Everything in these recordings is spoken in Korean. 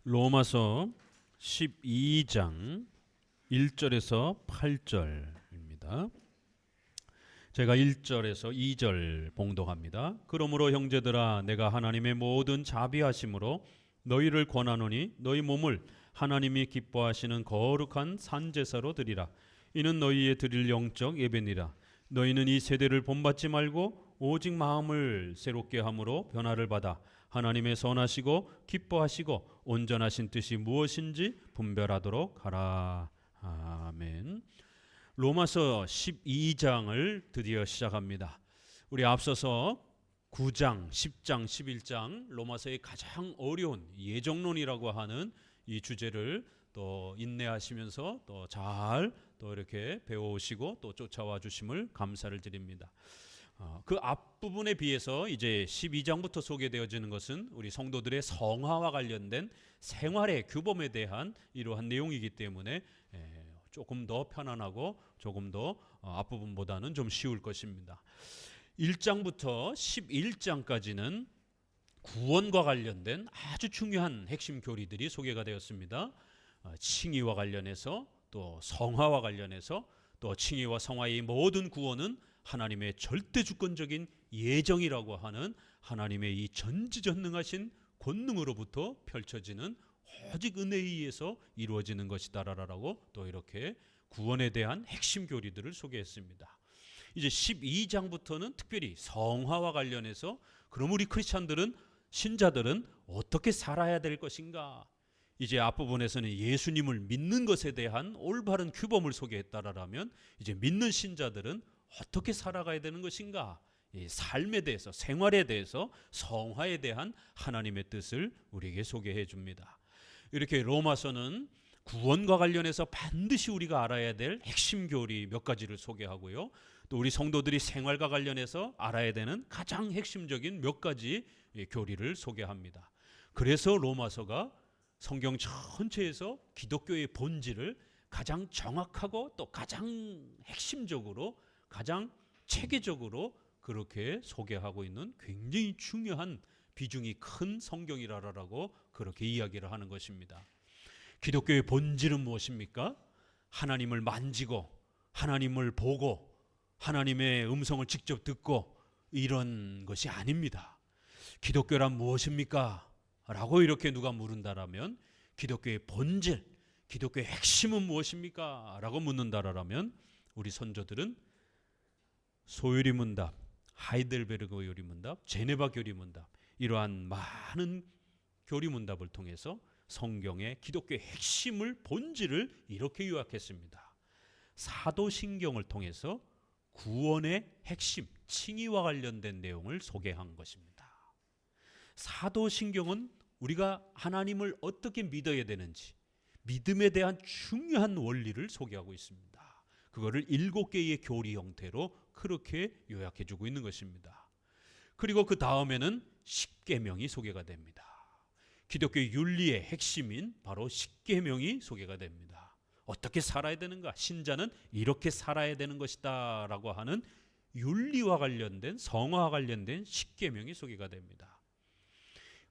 로마서 12장 1절에서 8절입니다. 제가 1절에서 2절 봉독합니다. 그러므로 형제들아 내가 하나님의 모든 자비하심으로 너희를 권하노니 너희 몸을 하나님이 기뻐하시는 거룩한 산제사로 드리라. 이는 너희의 드릴 영적 예배니라. 너희는 이 세대를 본받지 말고 오직 마음을 새롭게 함으로 변화를 받아 하나님의 선하시고 기뻐하시고 온전하신 뜻이 무엇인지 분별하도록 하라. 아멘. 로마서 12장을 드디어 시작합니다. 우리 앞서서 9장, 10장, 11장 로마서의 가장 어려운 예정론이라고 하는 이 주제를 또 인내하시면서 또 잘 또 이렇게 배워오시고 또 쫓아와 주심을 감사를 드립니다. 그 앞부분에 비해서 이제 12장부터 소개되어지는 것은 우리 성도들의 성화와 관련된 생활의 규범에 대한 이러한 내용이기 때문에 조금 더 편안하고 조금 더 앞부분보다는 좀 쉬울 것입니다. 1장부터 11장까지는 구원과 관련된 아주 중요한 핵심 교리들이 소개가 되었습니다. 칭의와 관련해서 또 성화와 관련해서 또 칭의와 성화의 모든 구원은 하나님의 절대 주권적인 예정이라고 하는 하나님의 이 전지전능하신 권능으로부터 펼쳐지는 오직 은혜에 의해서 이루어지는 것이다라고 또 이렇게 구원에 대한 핵심 교리들을 소개했습니다. 이제 12장부터는 특별히 성화와 관련해서 그럼 우리 크리스찬들은 신자들은 어떻게 살아야 될 것인가? 이제 앞부분에서는 예수님을 믿는 것에 대한 올바른 규범을 소개했다라면 이제 믿는 신자들은 어떻게 살아가야 되는 것인가? 이 삶에 대해서, 생활에 대해서, 성화에 대한 하나님의 뜻을 우리에게 소개해 줍니다. 이렇게 로마서는 구원과 관련해서 반드시 우리가 알아야 될 핵심 교리 몇 가지를 소개하고요. 또 우리 성도들이 생활과 관련해서 알아야 되는 가장 핵심적인 몇 가지 교리를 소개합니다. 그래서 로마서가 성경 전체에서 기독교의 본질을 가장 정확하고 또 가장 핵심적으로 가장 체계적으로 그렇게 소개하고 있는 굉장히 중요한 비중이 큰 성경이라고 그렇게 이야기를 하는 것입니다. 기독교의 본질은 무엇입니까? 하나님을 만지고 하나님을 보고 하나님의 음성을 직접 듣고 이런 것이 아닙니다. 기독교란 무엇입니까? 라고 이렇게 누가 물은다라면 기독교의 본질, 기독교의 핵심은 무엇입니까? 라고 묻는다라면 우리 선조들은 소요리 문답, 하이델베르그 요리 문답, 제네바 교리 문답 이러한 많은 교리 문답을 통해서 성경의 기독교의 핵심을 본질을 이렇게 요약했습니다. 사도신경을 통해서 구원의 핵심, 칭의와 관련된 내용을 소개한 것입니다. 사도신경은 우리가 하나님을 어떻게 믿어야 되는지 믿음에 대한 중요한 원리를 소개하고 있습니다. 그거를 7개의 교리 형태로 그렇게 요약해 주고 있는 것입니다. 그리고 그 다음에는 십계명이 소개가 됩니다. 기독교의 윤리의 핵심인 바로 십계명이 소개가 됩니다. 어떻게 살아야 되는가? 신자는 이렇게 살아야 되는 것이다 라고 하는 윤리와 관련된 성화와 관련된 십계명이 소개가 됩니다.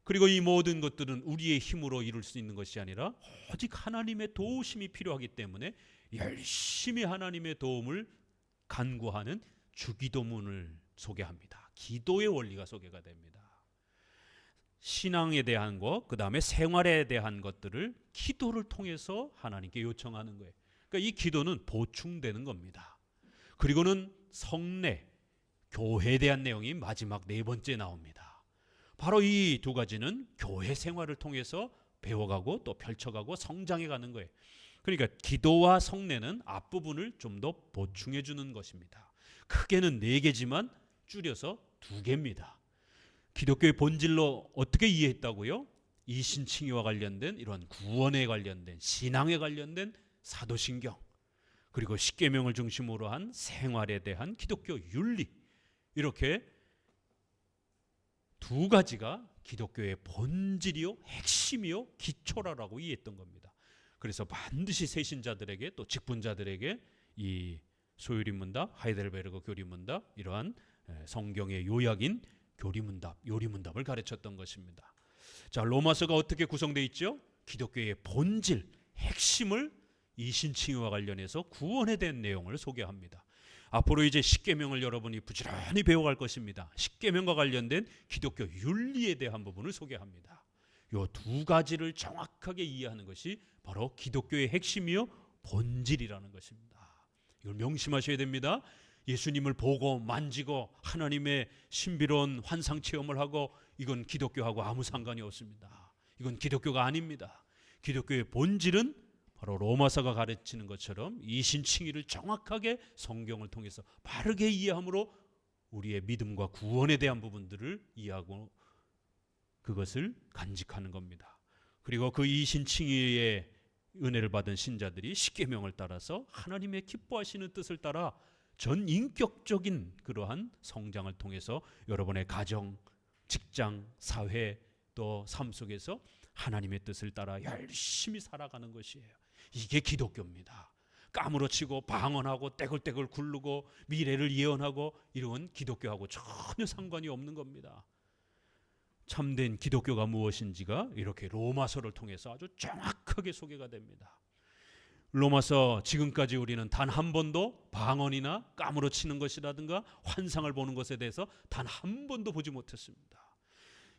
그리고 이 모든 것들은 우리의 힘으로 이룰 수 있는 것이 아니라 오직 하나님의 도우심이 필요하기 때문에 열심히 하나님의 도움을 간구하는 주기도문을 소개합니다. 기도의 원리가 소개가 됩니다. 신앙에 대한 것, 그 다음에 생활에 대한 것들을 기도를 통해서 하나님께 요청하는 거예요. 그러니까 이 기도는 보충되는 겁니다. 그리고는 성례, 교회에 대한 내용이 마지막 4번째 나옵니다. 바로 이 두 가지는 교회 생활을 통해서 배워가고 또 펼쳐가고 성장해가는 거예요. 그러니까 기도와 성례는 앞부분을 좀 더 보충해 주는 것입니다. 크게는 4개지만 줄여서 2개입니다. 기독교의 본질로 어떻게 이해했다고요? 이신칭의와 관련된 이런 구원에 관련된 신앙에 관련된 사도신경, 그리고 십계명을 중심으로 한 생활에 대한 기독교 윤리, 이렇게 2가지가 기독교의 본질이요 핵심이요 기초라고 이해했던 겁니다. 그래서 반드시 새신자들에게 또 직분자들에게 이 소요리 문답, 하이델베르그 교리 문답, 이러한 성경의 요약인 교리 문답, 요리 문답을 가르쳤던 것입니다. 자, 로마서가 어떻게 구성되어 있죠? 기독교의 본질, 핵심을 이신칭의와 관련해서 구원에 대한 내용을 소개합니다. 앞으로 이제 십계명을 여러분이 부지런히 배워갈 것입니다. 십계명과 관련된 기독교 윤리에 대한 부분을 소개합니다. 이 두 가지를 정확하게 이해하는 것이 바로 기독교의 핵심이요 본질이라는 것입니다. 이걸 명심하셔야 됩니다. 예수님을 보고 만지고 하나님의 신비로운 환상 체험을 하고 이건 기독교하고 아무 상관이 없습니다. 이건 기독교가 아닙니다. 기독교의 본질은 바로 로마서가 가르치는 것처럼 이신칭의를 정확하게 성경을 통해서 바르게 이해함으로 우리의 믿음과 구원에 대한 부분들을 이해하고 그것을 간직하는 겁니다. 그리고 그 이신칭의의 은혜를 받은 신자들이 십계명을 따라서 하나님의 기뻐하시는 뜻을 따라 전인격적인 그러한 성장을 통해서 여러분의 가정, 직장, 사회 또 삶 속에서 하나님의 뜻을 따라 열심히 살아가는 것이에요. 이게 기독교입니다. 까무러치고 방언하고 떼굴떼굴 굴르고 미래를 예언하고 이런 기독교하고 전혀 상관이 없는 겁니다. 참된 기독교가 무엇인지가 이렇게 로마서를 통해서 아주 정확하게 소개가 됩니다. 로마서 지금까지 우리는 단 한 번도 방언이나 까무러치는 것이라든가 환상을 보는 것에 대해서 단 한 번도 보지 못했습니다.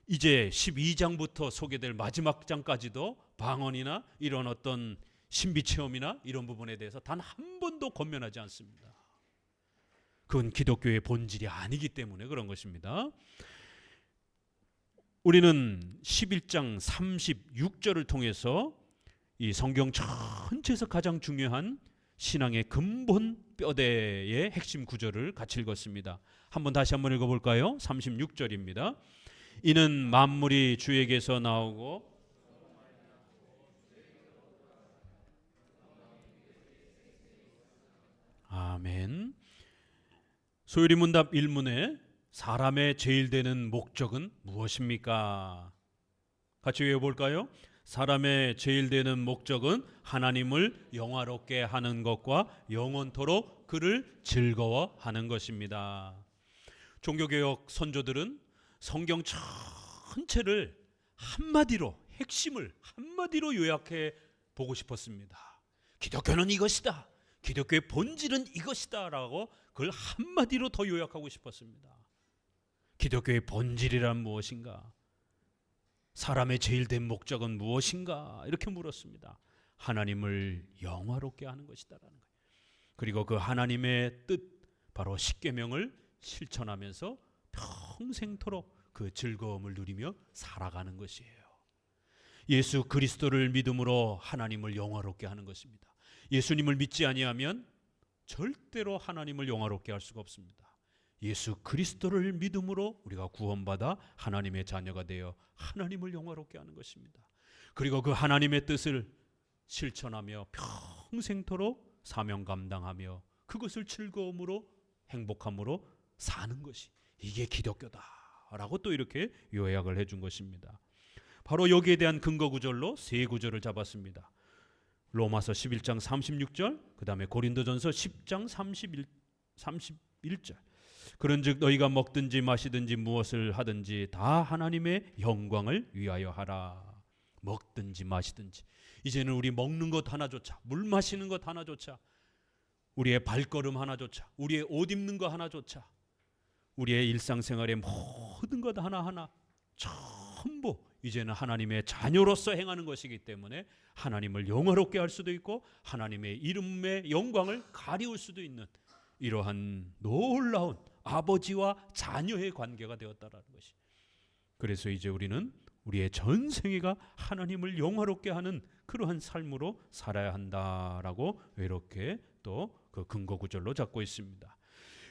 이제 12장부터 소개될 마지막 장까지도 방언이나 이런 어떤 신비체험이나 이런 부분에 대해서 단 한 번도 권면하지 않습니다. 그건 기독교의 본질이 아니기 때문에 그런 것입니다. 우리는 11장 36절을 통해서 이 성경 전체에서 가장 중요한 신앙의 근본 뼈대의 핵심 구절을 같이 읽었습니다. 다시 한번 읽어볼까요? 36절입니다. 이는 만물이 주에게서 나오고 아멘. 소율이 문답 1문에 사람의 제일 되는 목적은 무엇입니까? 같이 외워볼까요? 사람의 제일 되는 목적은 하나님을 영화롭게 하는 것과 영원토록 그를 즐거워하는 것입니다. 종교개혁 선조들은 성경 전체를 한마디로 핵심을 한마디로 요약해 보고 싶었습니다. 기독교는 이것이다. 기독교의 본질은 이것이다 라고 그걸 한마디로 더 요약하고 싶었습니다. 기독교의 본질이란 무엇인가? 사람의 제일 된 목적은 무엇인가? 이렇게 물었습니다. 하나님을 영화롭게 하는 것이다라는 거예요. 그리고 그 하나님의 뜻 바로 십계명을 실천하면서 평생토록 그 즐거움을 누리며 살아가는 것이에요. 예수 그리스도를 믿음으로 하나님을 영화롭게 하는 것입니다. 예수님을 믿지 아니하면 절대로 하나님을 영화롭게 할 수가 없습니다. 예수 그리스도를 믿음으로 우리가 구원받아 하나님의 자녀가 되어 하나님을 영화롭게 하는 것입니다. 그리고 그 하나님의 뜻을 실천하며 평생토록 사명 감당하며 그것을 즐거움으로 행복함으로 사는 것이 이게 기독교다라고 또 이렇게 요약을 해준 것입니다. 바로 여기에 대한 근거 구절로 세 구절을 잡았습니다. 로마서 11장 36절, 그 다음에 고린도전서 10장 31절. 그런즉 너희가 먹든지 마시든지 무엇을 하든지 다 하나님의 영광을 위하여 하라. 먹든지 마시든지 이제는 우리 먹는 것 하나조차, 물 마시는 것 하나조차, 우리의 발걸음 하나조차, 우리의 옷 입는 것 하나조차, 우리의 일상생활의 모든 것 하나하나 전부 이제는 하나님의 자녀로서 행하는 것이기 때문에 하나님을 영화롭게 할 수도 있고 하나님의 이름의 영광을 가리울 수도 있는 이러한 놀라운 아버지와 자녀의 관계가 되었다라는 것이. 그래서 이제 우리는 우리의 전생애가 하나님을 영화롭게 하는 그러한 삶으로 살아야 한다라고 이렇게 또 그 근거 구절로 잡고 있습니다.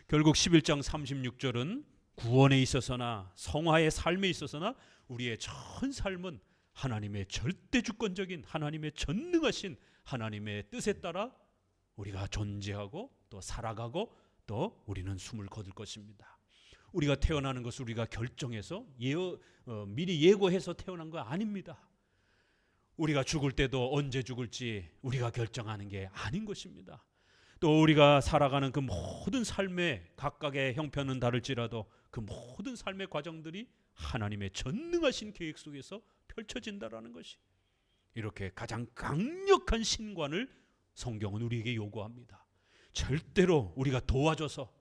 결국 11장 36절은 구원에 있어서나 성화의 삶에 있어서나 우리의 전 삶은 하나님의 절대 주권적인 하나님의 전능하신 하나님의 뜻에 따라 우리가 존재하고 또 살아가고 또 우리는 숨을 거둘 것입니다. 우리가 태어나는 것을 우리가 결정해서 미리 예고해서 태어난 거 아닙니다. 우리가 죽을 때도 언제 죽을지 우리가 결정하는 게 아닌 것입니다. 또 우리가 살아가는 그 모든 삶의 각각의 형편은 다를지라도 그 모든 삶의 과정들이 하나님의 전능하신 계획 속에서 펼쳐진다라는 것이. 이렇게 가장 강력한 신관을 성경은 우리에게 요구합니다. 절대로 우리가 도와줘서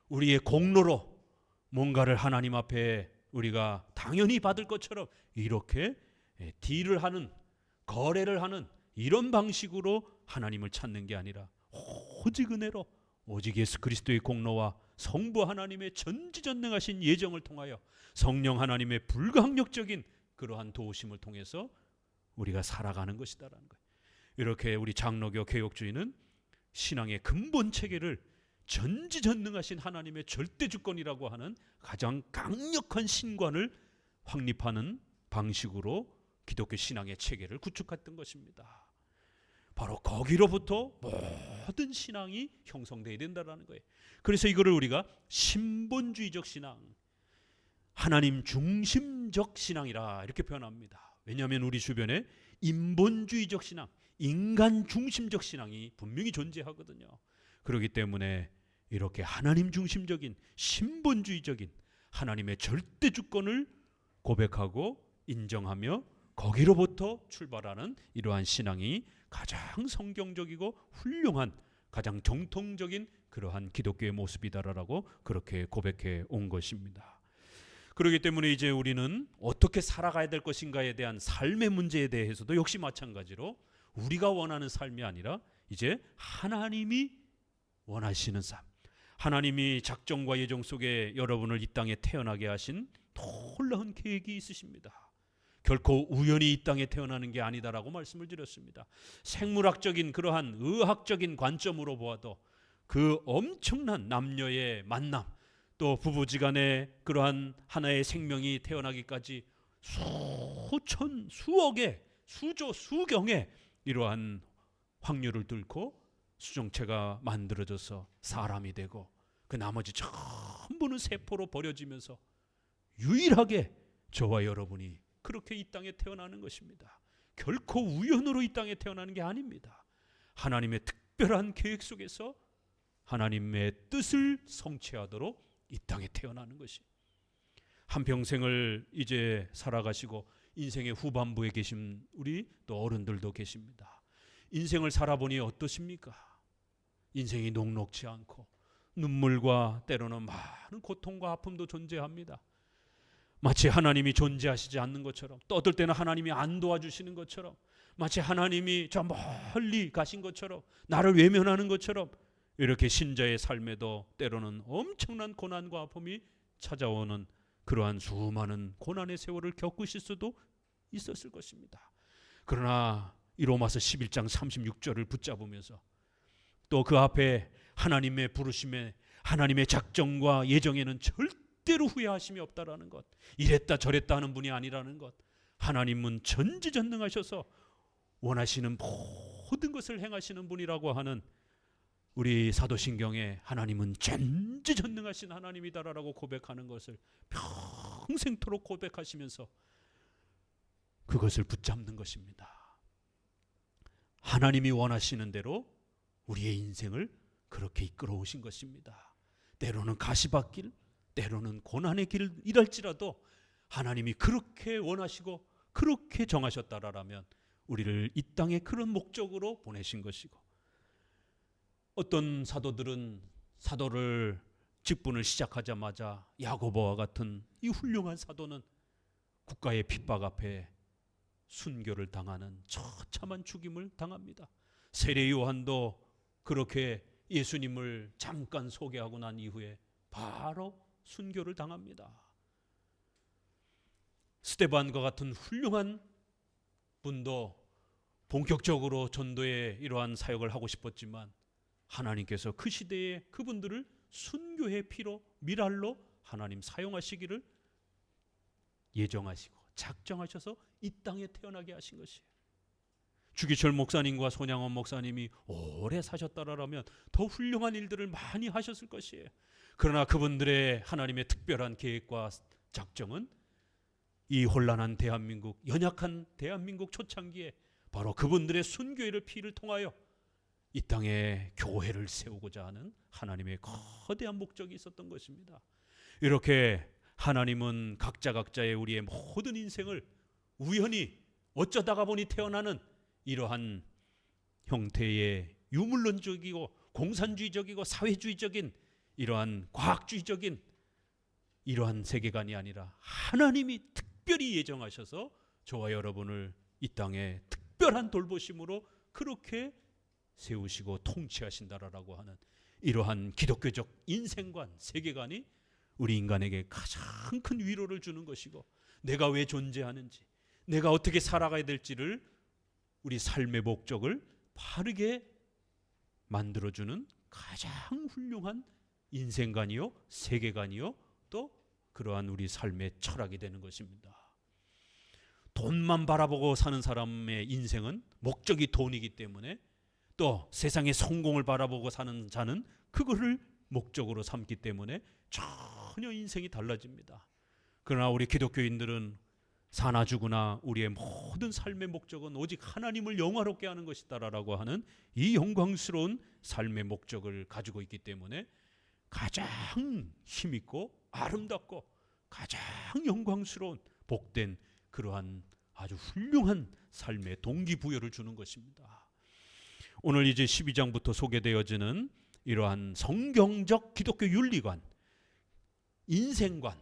우리의 공로로 뭔가를 하나님 앞에 우리가 당연히 받을 것처럼 이렇게 딜을 하는, 거래를 하는 이런 방식으로 하나님을 찾는 게 아니라 오직 은혜로, 오직 예수 그리스도의 공로와 성부 하나님의 전지전능하신 예정을 통하여 성령 하나님의 불가항력적인 그러한 도우심을 통해서 우리가 살아가는 것이다라는 거예요. 이렇게 우리 장로교 개혁주의는 신앙의 근본 체계를 전지전능하신 하나님의 절대주권이라고 하는 가장 강력한 신관을 확립하는 방식으로 기독교 신앙의 체계를 구축했던 것입니다. 바로 거기로부터 모든 신앙이 형성되어야 된다는 거예요. 그래서 이거를 우리가 신본주의적 신앙, 하나님 중심적 신앙이라 이렇게 표현합니다. 왜냐하면 우리 주변에 인본주의적 신앙, 인간 중심적 신앙이 분명히 존재하거든요. 그렇기 때문에 이렇게 하나님 중심적인 신본주의적인 하나님의 절대 주권을 고백하고 인정하며 거기로부터 출발하는 이러한 신앙이 가장 성경적이고 훌륭한, 가장 정통적인 그러한 기독교의 모습이다라고 그렇게 고백해 온 것입니다. 그렇기 때문에 이제 우리는 어떻게 살아가야 될 것인가에 대한 삶의 문제에 대해서도 역시 마찬가지로 우리가 원하는 삶이 아니라 이제 하나님이 원하시는 삶, 하나님이 작정과 예정 속에 여러분을 이 땅에 태어나게 하신 놀라운 계획이 있으십니다. 결코 우연히 이 땅에 태어나는 게 아니다라고 말씀을 드렸습니다. 생물학적인 그러한 의학적인 관점으로 보아도 그 엄청난 남녀의 만남, 또 부부지간에 그러한 하나의 생명이 태어나기까지 수천, 수억의, 수조, 수경의 이러한 확률을 뚫고 수정체가 만들어져서 사람이 되고 그 나머지 전부는 세포로 버려지면서 유일하게 저와 여러분이 그렇게 이 땅에 태어나는 것입니다. 결코 우연으로 이 땅에 태어나는 게 아닙니다. 하나님의 특별한 계획 속에서 하나님의 뜻을 성취하도록 이 땅에 태어나는 것이, 한평생을 이제 살아가시고 인생의 후반부에 계신 우리 또 어른들도 계십니다. 인생을 살아보니 어떠십니까? 인생이 녹록지 않고 눈물과 때로는 많은 고통과 아픔도 존재합니다. 마치 하나님이 존재하시지 않는 것처럼, 또 어떨 때는 하나님이 안 도와주시는 것처럼, 마치 하나님이 저 멀리 가신 것처럼, 나를 외면하는 것처럼, 이렇게 신자의 삶에도 때로는 엄청난 고난과 아픔이 찾아오는 그러한 수많은 고난의 세월을 겪으실 수도 있었을 것입니다. 그러나 이 로마서 11장 36절을 붙잡으면서 또 그 앞에 하나님의 부르심에, 하나님의 작정과 예정에는 절대로 후회하심이 없다라는 것, 이랬다 저랬다 하는 분이 아니라는 것, 하나님은 전지전능하셔서 원하시는 모든 것을 행하시는 분이라고 하는 우리 사도신경에 하나님은 전지전능하신 하나님이다라고 고백하는 것을 평생토록 고백하시면서 그것을 붙잡는 것입니다. 하나님이 원하시는 대로 우리의 인생을 그렇게 이끌어 오신 것입니다. 때로는 가시밭길, 때로는 고난의 길이랄지라도 하나님이 그렇게 원하시고 그렇게 정하셨다라면 우리를 이 땅에 그런 목적으로 보내신 것이고, 어떤 사도들은 사도를 직분을 시작하자마자 야고보와 같은 이 훌륭한 사도는 국가의 핍박 앞에 순교를 당하는 처참한 죽임을 당합니다. 세례 요한도 그렇게 예수님을 잠깐 소개하고 난 이후에 바로 순교를 당합니다. 스데반과 같은 훌륭한 분도 본격적으로 전도의 이러한 사역을 하고 싶었지만 하나님께서 그 시대에 그분들을 순교의 피로, 미랄로 하나님 사용하시기를 예정하시고 작정하셔서 이 땅에 태어나게 하신 것이에요. 주기철 목사님과 손양원 목사님이 오래 사셨다라면 더 훌륭한 일들을 많이 하셨을 것이에요. 그러나 그분들의 하나님의 특별한 계획과 작정은 이 혼란한 대한민국, 연약한 대한민국 초창기에 바로 그분들의 순교의 피를 통하여 이 땅에 교회를 세우고자 하는 하나님의 거대한 목적이 있었던 것입니다. 이렇게 하나님은 각자의 우리의 모든 인생을 우연히 어쩌다가 보니 태어나는 이러한 형태의 유물론적이고 공산주의적이고 사회주의적인 이러한 과학주의적인 이러한 세계관이 아니라 하나님이 특별히 예정하셔서 저와 여러분을 이 땅에 특별한 돌보심으로 그렇게 세우시고 통치하신다라고 하는 이러한 기독교적 인생관, 세계관이 우리 인간에게 가장 큰 위로를 주는 것이고, 내가 왜 존재하는지, 내가 어떻게 살아가야 될지를, 우리 삶의 목적을 바르게 만들어주는 가장 훌륭한 인생관이요, 세계관이요, 또 그러한 우리 삶의 철학이 되는 것입니다. 돈만 바라보고 사는 사람의 인생은 목적이 돈이기 때문에, 또 세상의 성공을 바라보고 사는 자는 그거를 목적으로 삼기 때문에 전혀 인생이 달라집니다. 그러나 우리 기독교인들은 사나 죽으나 우리의 모든 삶의 목적은 오직 하나님을 영화롭게 하는 것이다라고 하는 이 영광스러운 삶의 목적을 가지고 있기 때문에 가장 힘있고 아름답고 가장 영광스러운 복된 그러한 아주 훌륭한 삶의 동기부여를 주는 것입니다. 오늘 이제 12장부터 소개되어지는 이러한 성경적 기독교 윤리관, 인생관,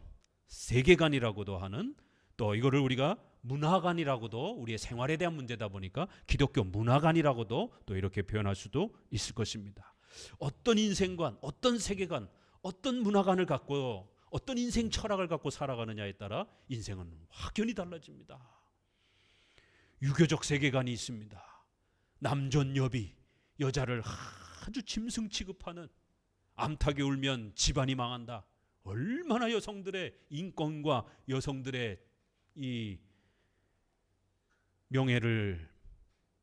세계관이라고도 하는, 또 이거를 우리가 문화관이라고도, 우리의 생활에 대한 문제다 보니까 기독교 문화관이라고도 또 이렇게 표현할 수도 있을 것입니다. 어떤 인생관, 어떤 세계관, 어떤 문화관을 갖고 어떤 인생 철학을 갖고 살아가느냐에 따라 인생은 확연히 달라집니다. 유교적 세계관이 있습니다. 남존여비, 여자를 아주 짐승 취급하는, 암탉이 울면 집안이 망한다. 얼마나 여성들의 인권과 여성들의 이 명예를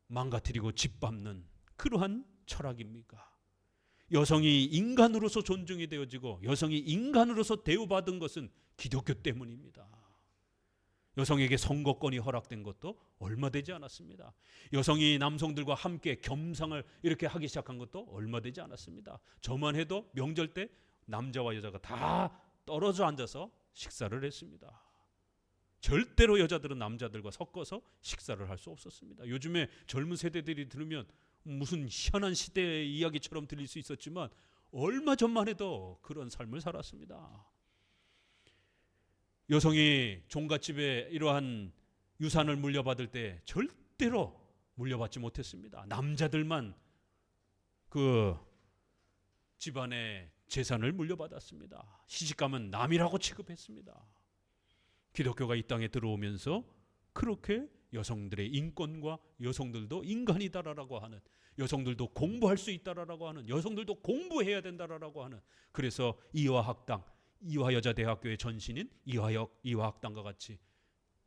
망가뜨리고 짓밟는 그러한 철학입니까? 여성이 인간으로서 존중이 되어지고 여성이 인간으로서 대우받은 것은 기독교 때문입니다. 여성에게 선거권이 허락된 것도 얼마 되지 않았습니다. 여성이 남성들과 함께 겸상을 이렇게 하기 시작한 것도 얼마 되지 않았습니다. 저만 해도 명절 때 남자와 여자가 다 떨어져 앉아서 식사를 했습니다. 절대로 여자들은 남자들과 섞어서 식사를 할 수 없었습니다. 요즘에 젊은 세대들이 들으면 무슨 희한한 시대의 이야기처럼 들릴 수 있었지만 얼마 전만 해도 그런 삶을 살았습니다. 여성이 종갓집에 이러한 유산을 물려받을 때 절대로 물려받지 못했습니다. 남자들만 그 집안의 재산을 물려받았습니다. 시집가면 남이라고 취급했습니다. 기독교가 이 땅에 들어오면서 그렇게 여성들의 인권과 여성들도 인간이다라고 하는, 여성들도 공부할 수 있다라고 하는, 여성들도 공부해야 된다라고 하는, 그래서 이화학당, 이화여자대학교의 전신인 이화학당과 같이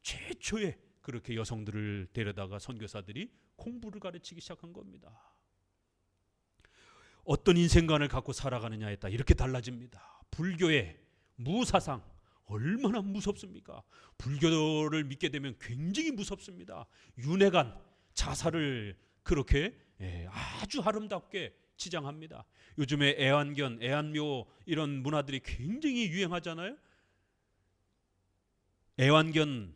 최초의 그렇게 여성들을 데려다가 선교사들이 공부를 가르치기 시작한 겁니다. 어떤 인생관을 갖고 살아가느냐에 따라 이렇게 달라집니다. 불교의 무사상 얼마나 무섭습니까? 불교를 믿게 되면 굉장히 무섭습니다. 윤회관, 자살을 그렇게 아주 아름답게 치장합니다. 요즘에 애완견, 애완묘 이런 문화들이 굉장히 유행하잖아요. 애완견,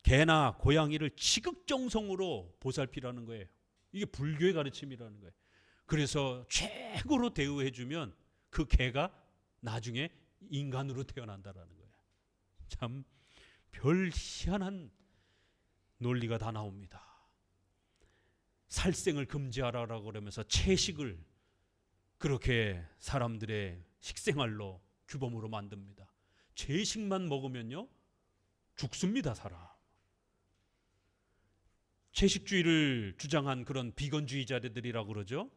개나 고양이를 지극정성으로 보살피라는 거예요. 이게 불교의 가르침이라는 거예요. 그래서 최고로 대우해주면 그 개가 나중에 인간으로 태어난다라는 거예요. 참 별 희한한 논리가 다 나옵니다. 살생을 금지하라고 그러면서 채식을 그렇게 사람들의 식생활로 규범으로 만듭니다. 채식만 먹으면요 죽습니다, 사람. 채식주의를 주장한 그런 비건주의자들이라고 그러죠.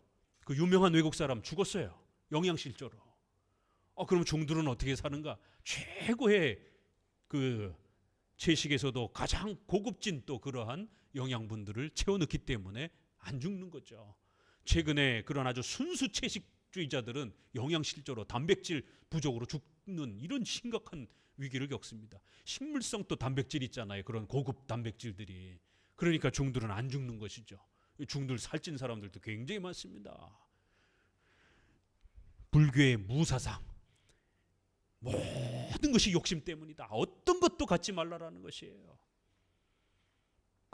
그 유명한 외국 사람 죽었어요, 영양실조로. 그럼 중들은 어떻게 사는가? 최고의 그 채식에서도 가장 고급진 또 그러한 영양분들을 채워넣기 때문에 안 죽는 거죠. 최근에 그런 아주 순수 채식주의자들은 영양실조로 단백질 부족으로 죽는 이런 심각한 위기를 겪습니다. 식물성 또 단백질 있잖아요. 그런 고급 단백질들이. 그러니까 중들은 안 죽는 것이죠. 중들 살찐 사람들도 굉장히 많습니다. 불교의 무사상, 모든 것이 욕심 때문이다. 어떤 것도 갖지 말라라는 것이에요.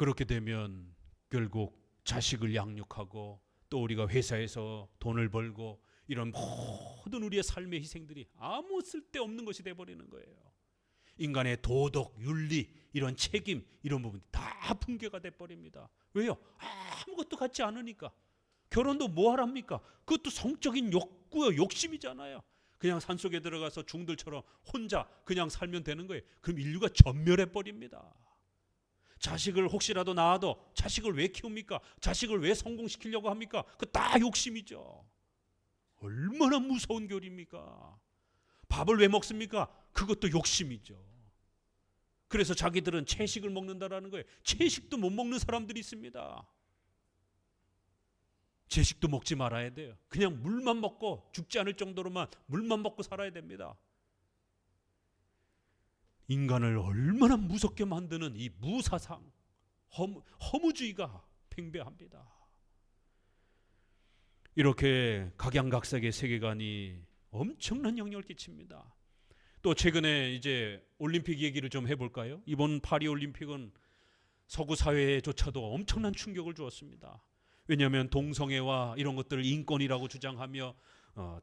그렇게 되면 결국 자식을 양육하고 또 우리가 회사에서 돈을 벌고 이런 모든 우리의 삶의 희생들이 아무 쓸데없는 것이 돼버리는 거예요. 인간의 도덕, 윤리, 이런 책임, 이런 부분이 다 붕괴가 돼버립니다. 왜요? 아무것도 같지 않으니까. 결혼도 뭐 하랍니까? 그것도 성적인 욕구요, 욕심이잖아요. 그냥 산속에 들어가서 중들처럼 혼자 그냥 살면 되는 거예요. 그럼 인류가 전멸해버립니다. 자식을 혹시라도 낳아도 자식을 왜 키웁니까? 자식을 왜 성공시키려고 합니까? 그 다 욕심이죠. 얼마나 무서운 교리입니까? 밥을 왜 먹습니까? 그것도 욕심이죠. 그래서 자기들은 채식을 먹는다라는 거예요. 채식도 못 먹는 사람들이 있습니다. 채식도 먹지 말아야 돼요. 그냥 물만 먹고 죽지 않을 정도로만 물만 먹고 살아야 됩니다. 인간을 얼마나 무섭게 만드는 이 무사상, 허무주의가 팽배합니다. 이렇게 각양각색의 세계관이 엄청난 영향을 끼칩니다. 또 최근에 이제 올림픽 얘기를 좀 해볼까요? 이번 파리 올림픽은 서구 사회조차도 엄청난 충격을 주었습니다. 왜냐하면 동성애와 이런 것들을 인권이라고 주장하며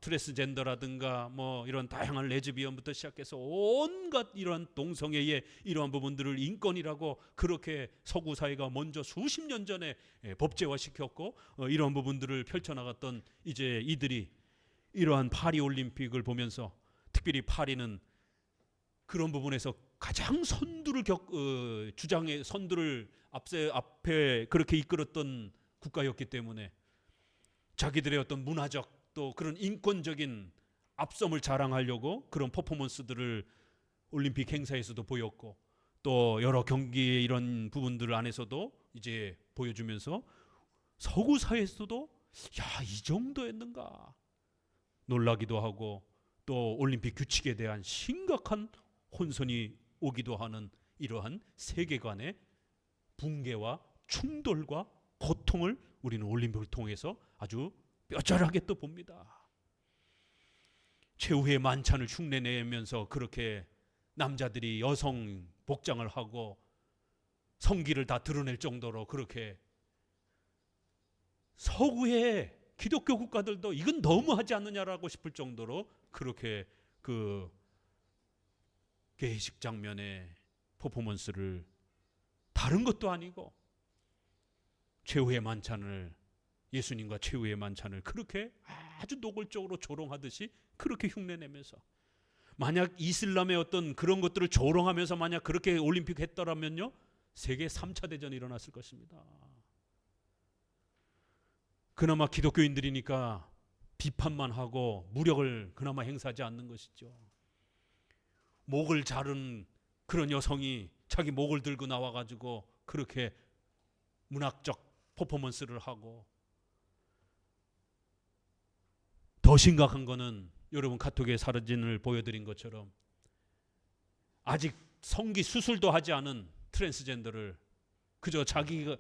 트랜스젠더라든가 뭐 이런 다양한 레즈비언부터 시작해서 온갖 이러한 동성애의 이러한 부분들을 인권이라고 그렇게 서구 사회가 먼저 수십 년 전에 법제화시켰고 이러한 부분들을 펼쳐나갔던 이제 이들이 이러한 파리 올림픽을 보면서 특별히 파리는 그런 부분에서 가장 선두를 주장의 선두를 앞에 그렇게 이끌었던 국가였기 때문에 자기들의 어떤 문화적 또 그런 인권적인 앞섬을 자랑하려고 그런 퍼포먼스들을 올림픽 행사에서도 보였고 또 여러 경기의 이런 부분들 안에서도 이제 보여주면서 서구 사회에서도 야, 이 정도였는가 놀라기도 하고 또 올림픽 규칙에 대한 심각한 혼선이 오기도 하는 이러한 세계관의 붕괴와 충돌과 고통을 우리는 올림픽을 통해서 아주 뼈저하게 또 봅니다. 최후의 만찬을 흉내내면서 그렇게 남자들이 여성 복장을 하고 성기를 다 드러낼 정도로 그렇게 서구의 기독교 국가들도 이건 너무하지 않느냐라고 싶을 정도로 그렇게 그 개회식 장면의 퍼포먼스를 다른 것도 아니고 최후의 만찬을 예수님과 최후의 만찬을 그렇게 아주 노골적으로 조롱하듯이 그렇게 흉내내면서 만약 이슬람의 어떤 그런 것들을 조롱하면서 만약 그렇게 올림픽 했더라면요 세계 3차 대전이 일어났을 것입니다. 그나마 기독교인들이니까 비판만 하고 무력을 그나마 행사하지 않는 것이죠. 목을 자른 그런 여성이 자기 목을 들고 나와가지고 그렇게 문학적 퍼포먼스를 하고 더 심각한 거는 여러분 카톡의 사진을 보여드린 것처럼 아직 성기 수술도 하지 않은 트랜스젠더를 그저 자기가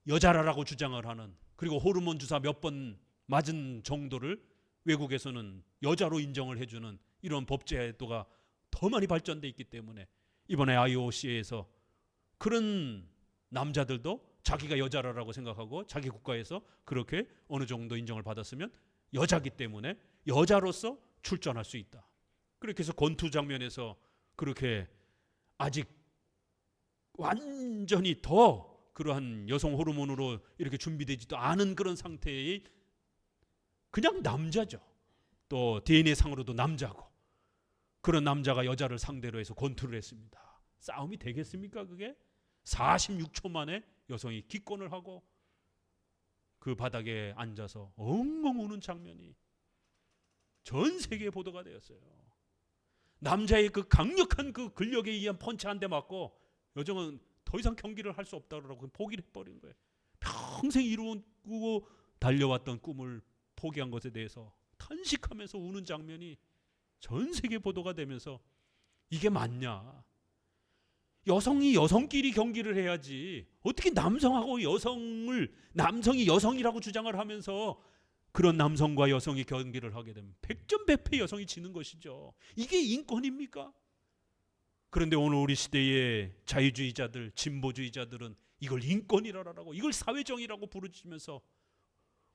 여자라고 주장을 하는 그리고 호르몬 주사 몇 번 맞은 정도를 외국에서는 여자로 인정을 해주는 이런 법제도가 더 많이 발전돼 있기 때문에 이번에 IOC에서 그런 남자들도 자기가 여자라고 생각하고 자기 국가에서 그렇게 어느 정도 인정을 받았으면 여자기 때문에 여자로서 출전할 수 있다. 그렇게 해서 권투 장면에서 그렇게 아직 완전히 더 그러한 여성 호르몬으로 이렇게 준비되지도 않은 그런 상태의 그냥 남자죠. 또 DNA 상으로도 남자고 그런 남자가 여자를 상대로 해서 권투를 했습니다. 싸움이 되겠습니까 그게? 46초 만에 여성이 기권을 하고 그 바닥에 앉아서 엉엉 우는 장면이 전 세계에 보도가 되었어요. 남자의 그 강력한 그 근력에 의한 펀치 한 대 맞고 여성은 더 이상 경기를 할 수 없다고 포기를 해버린 거예요. 평생 이루고 달려왔던 꿈을 포기한 것에 대해서 탄식하면서 우는 장면이 전 세계 보도가 되면서 이게 맞냐? 여성이 여성끼리 경기를 해야지 어떻게 남성하고 남성이 여성이라고 주장을 하면서 그런 남성과 여성이 경기를 하게 되면 백전백패 여성이 지는 것이죠. 이게 인권입니까? 그런데 오늘 우리 시대의 자유주의자들, 진보주의자들은 이걸 인권이라고, 이걸 사회정의라고 부르짖으면서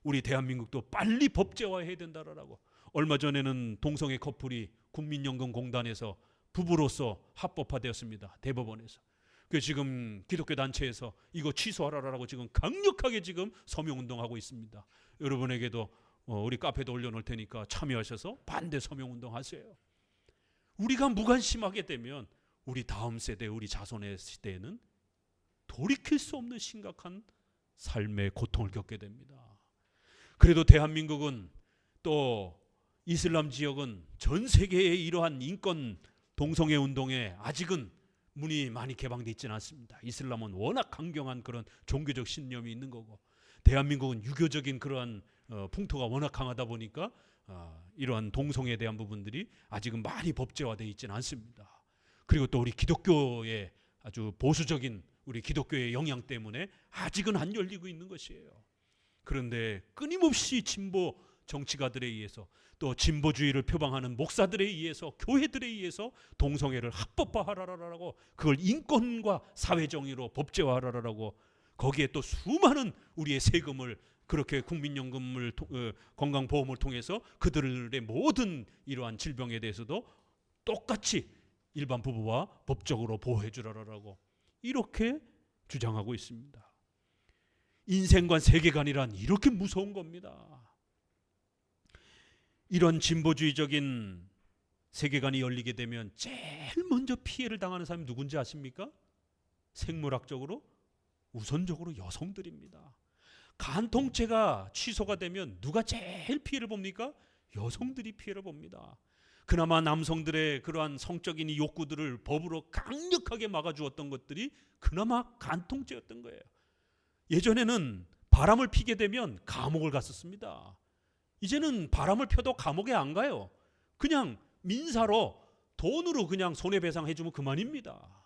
우리 대한민국도 빨리 법제화해야 된다라고. 얼마 전에는 동성애 커플이 국민연금공단에서 부부로서 합법화되었습니다. 대법원에서. 그 지금 기독교 단체에서 이거 취소하라라고 지금 강력하게 지금 서명운동하고 있습니다. 여러분에게도 우리 카페도 올려놓을 테니까 참여하셔서 반대 서명운동하세요. 우리가 무관심하게 되면 우리 다음 세대, 우리 자손의 시대에는 돌이킬 수 없는 심각한 삶의 고통을 겪게 됩니다. 그래도 대한민국은, 또 이슬람 지역은 전 세계의 이러한 인권 동성애 운동에 아직은 문이 많이 개방되어 있지는 않습니다. 이슬람은 워낙 강경한 그런 종교적 신념이 있는 거고, 대한민국은 유교적인 그러한 풍토가 워낙 강하다 보니까 이러한 동성애에 대한 부분들이 아직은 많이 법제화되어 있지는 않습니다. 그리고 또 우리 기독교의 아주 보수적인 우리 기독교의 영향 때문에 아직은 안 열리고 있는 것이에요. 그런데 끊임없이 진보 정치가들에 의해서, 또 진보주의를 표방하는 목사들에 의해서, 교회들에 의해서 동성애를 합법화하라라고, 그걸 인권과 사회정의로 법제화하라라고, 거기에 또 수많은 우리의 세금을 그렇게 국민연금을 건강보험을 통해서 그들의 모든 이러한 질병에 대해서도 똑같이 일반 부부와 법적으로 보호해 주라라고 이렇게 주장하고 있습니다. 인생관 세계관이란 이렇게 무서운 겁니다. 이런 진보주의적인 세계관이 열리게 되면 제일 먼저 피해를 당하는 사람이 누군지 아십니까? 생물학적으로 우선적으로 여성들입니다. 간통죄가 취소가 되면 누가 제일 피해를 봅니까? 여성들이 피해를 봅니다. 그나마 남성들의 그러한 성적인 이 욕구들을 법으로 강력하게 막아주었던 것들이 그나마 간통죄였던 거예요. 예전에는 바람을 피게 되면 감옥을 갔었습니다. 이제는 바람을 펴도 감옥에 안 가요. 그냥 민사로 돈으로 그냥 손해배상 해주면 그만입니다.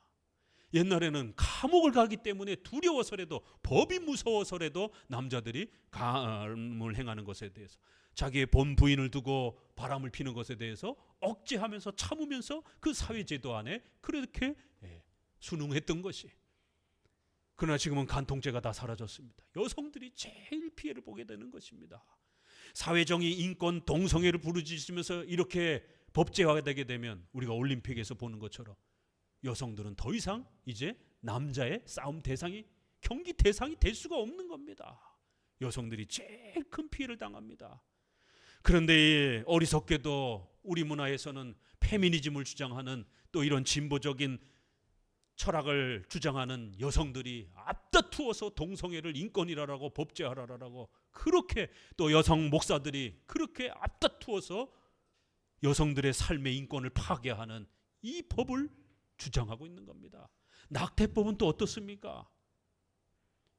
옛날에는 감옥을 가기 때문에 두려워서라도, 법이 무서워서라도 남자들이 간음을 행하는 것에 대해서, 자기의 본 부인을 두고 바람을 피는 것에 대해서 억제하면서 참으면서 그 사회제도 안에 그렇게 순응했던 것이. 그러나 지금은 간통죄가 다 사라졌습니다. 여성들이 제일 피해를 보게 되는 것입니다. 사회정의, 인권, 동성애를 부르짖으면서 이렇게 법제화되게 되면 우리가 올림픽에서 보는 것처럼 여성들은 더 이상 이제 남자의 싸움 대상이, 경기 대상이 될 수가 없는 겁니다. 여성들이 제일 큰 피해를 당합니다. 그런데 어리석게도 우리 문화에서는 페미니즘을 주장하는, 또 이런 진보적인 철학을 주장하는 여성들이 앞다투어서 동성애를 인권이라고 법제화하라고, 그렇게 또 여성 목사들이 그렇게 앞다투어서 여성들의 삶의 인권을 파괴하는 이 법을 주장하고 있는 겁니다. 낙태법은 또 어떻습니까?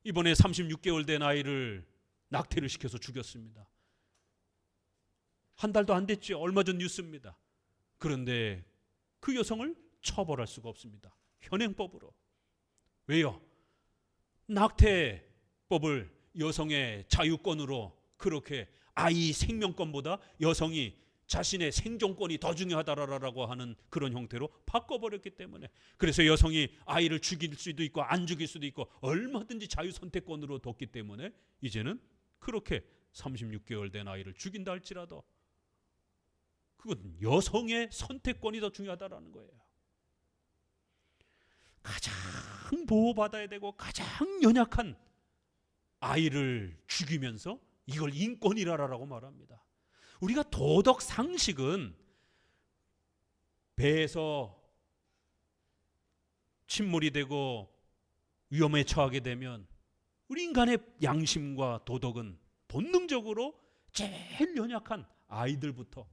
이번에 36개월 된 아이를 낙태를 시켜서 죽였습니다. 한 달도 안 됐죠. 얼마 전 뉴스입니다. 그런데 그 여성을 처벌할 수가 없습니다. 현행법으로. 왜요? 낙태법을 여성의 자유권으로, 그렇게 아이 생명권보다 여성이 자신의 생존권이 더 중요하다라고 하는 그런 형태로 바꿔버렸기 때문에, 그래서 여성이 아이를 죽일 수도 있고 안 죽일 수도 있고 얼마든지 자유 선택권으로 뒀기 때문에 이제는 그렇게 36개월 된 아이를 죽인다 할지라도 그건 여성의 선택권이 더 중요하다라는 거예요. 가장 보호받아야 되고 가장 연약한 아이를 죽이면서 이걸 인권이라고 말합니다. 우리가 도덕 상식은 배에서 침몰이 되고 위험에 처하게 되면 우리 인간의 양심과 도덕은 본능적으로 제일 연약한 아이들부터,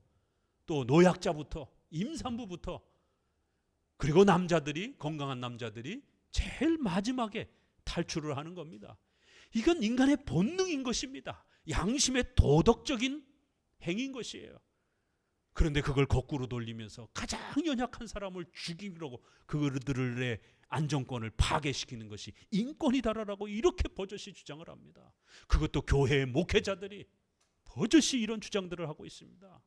또 노약자부터, 임산부부터, 그리고 남자들이, 건강한 남자들이 제일 마지막에 탈출을 하는 겁니다. 이건 인간의 본능인 것입니다. 양심의 도덕적인 행위인 것이에요. 그런데 그걸 거꾸로 돌리면서 가장 연약한 사람을 죽이려고 그들의 안정권을 파괴시키는 것이 인권이다라고 이렇게 버젓이 주장을 합니다. 그것도 교회의 목회자들이 버젓이 이런 주장들을 하고 있습니다.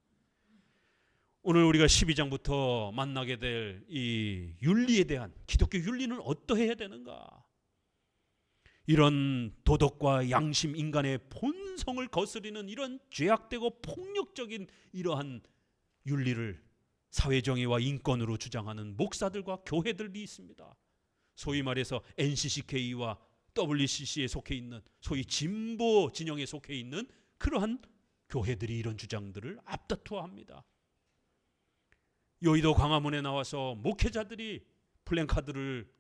오늘 우리가 12장부터 만나게 될 이 윤리에 대한, 기독교 윤리는 어떠해야 되는가? 이런 도덕과 양심, 인간의 본성을 거스리는 이런 죄악되고 폭력적인 이러한 윤리를 사회정의와 인권으로 주장하는 목사들과 교회들이 있습니다. 소위 말해서 NCCK와 WCC에 속해 있는 소위 진보 진영에 속해 있는 그러한 교회들이 이런 주장들을 앞다투어합니다. 여의도 광화문에 나와서 목회자들이 플랜카드를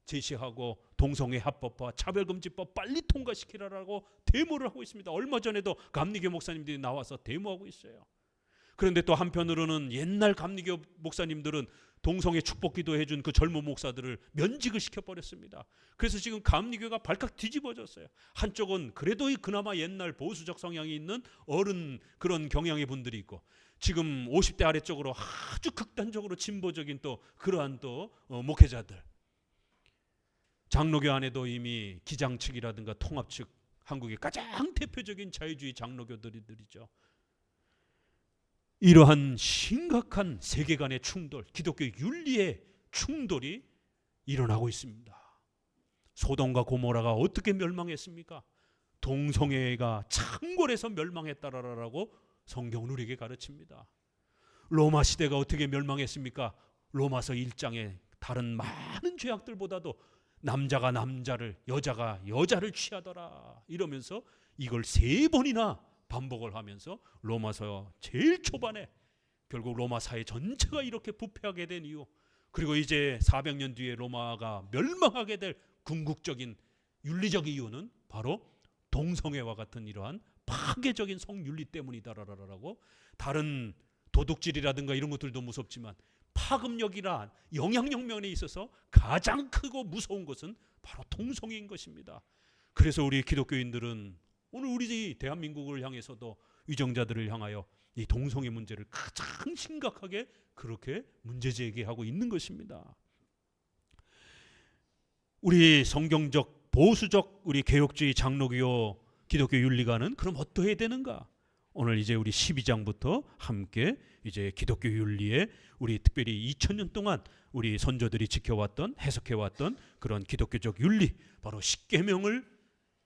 제시하고 동성애 합법화, 차별금지법 빨리 통과시키라고 데모를 하고 있습니다. 얼마 전에도 감리교 목사님들이 나와서 데모하고 있어요. 그런데 또 한편으로는 옛날 감리교 목사님들은 동성애 축복기도 해준 그 젊은 목사들을 면직을 시켜버렸습니다. 그래서 지금 감리교가 발칵 뒤집어졌어요. 한쪽은 그래도 그나마 옛날 보수적 성향이 있는 어른 그런 경향의 분들이 있고, 지금 50대 아래쪽으로 아주 극단적으로 진보적인 또 그러한 또 목회자들, 장로교 안에도 이미 기장 측이라든가 통합 측, 한국의 가장 대표적인 자유주의 장로교들이죠. 이러한 심각한 세계관의 충돌, 기독교 윤리의 충돌이 일어나고 있습니다. 소돔과 고모라가 어떻게 멸망했습니까? 동성애가 창궐해서 멸망했다라고 성경은 우리에게 가르칩니다. 로마 시대가 어떻게 멸망했습니까? 로마서 1장에 다른 많은 죄악들보다도 남자가 남자를, 여자가 여자를 취하더라 이러면서 이걸 3번이나 반복을 하면서 로마서 제일 초반에 결국 로마 사회 전체가 이렇게 부패하게 된 이유, 그리고 이제 400년 뒤에 로마가 멸망하게 될 궁극적인 윤리적 이유는 바로 동성애와 같은 이러한 파괴적인 성윤리 때문이다라고, 다른 도둑질이라든가 이런 것들도 무섭지만 파급력이나 영향력 면에 있어서 가장 크고 무서운 것은 바로 동성애인 것입니다. 그래서 우리 기독교인들은 오늘 우리 대한민국을 향해서도 위정자들을 향하여 이 동성애 문제를 가장 심각하게 그렇게 문제 제기하고 있는 것입니다. 우리 성경적 보수적 우리 개혁주의 장로교 기독교 윤리관은 그럼 어떠해야 되는가? 오늘 이제 우리 12장부터 함께 이제 기독교 윤리에 우리 특별히 2000년 동안 우리 선조들이 지켜왔던, 해석해왔던 그런 기독교적 윤리, 바로 십계명을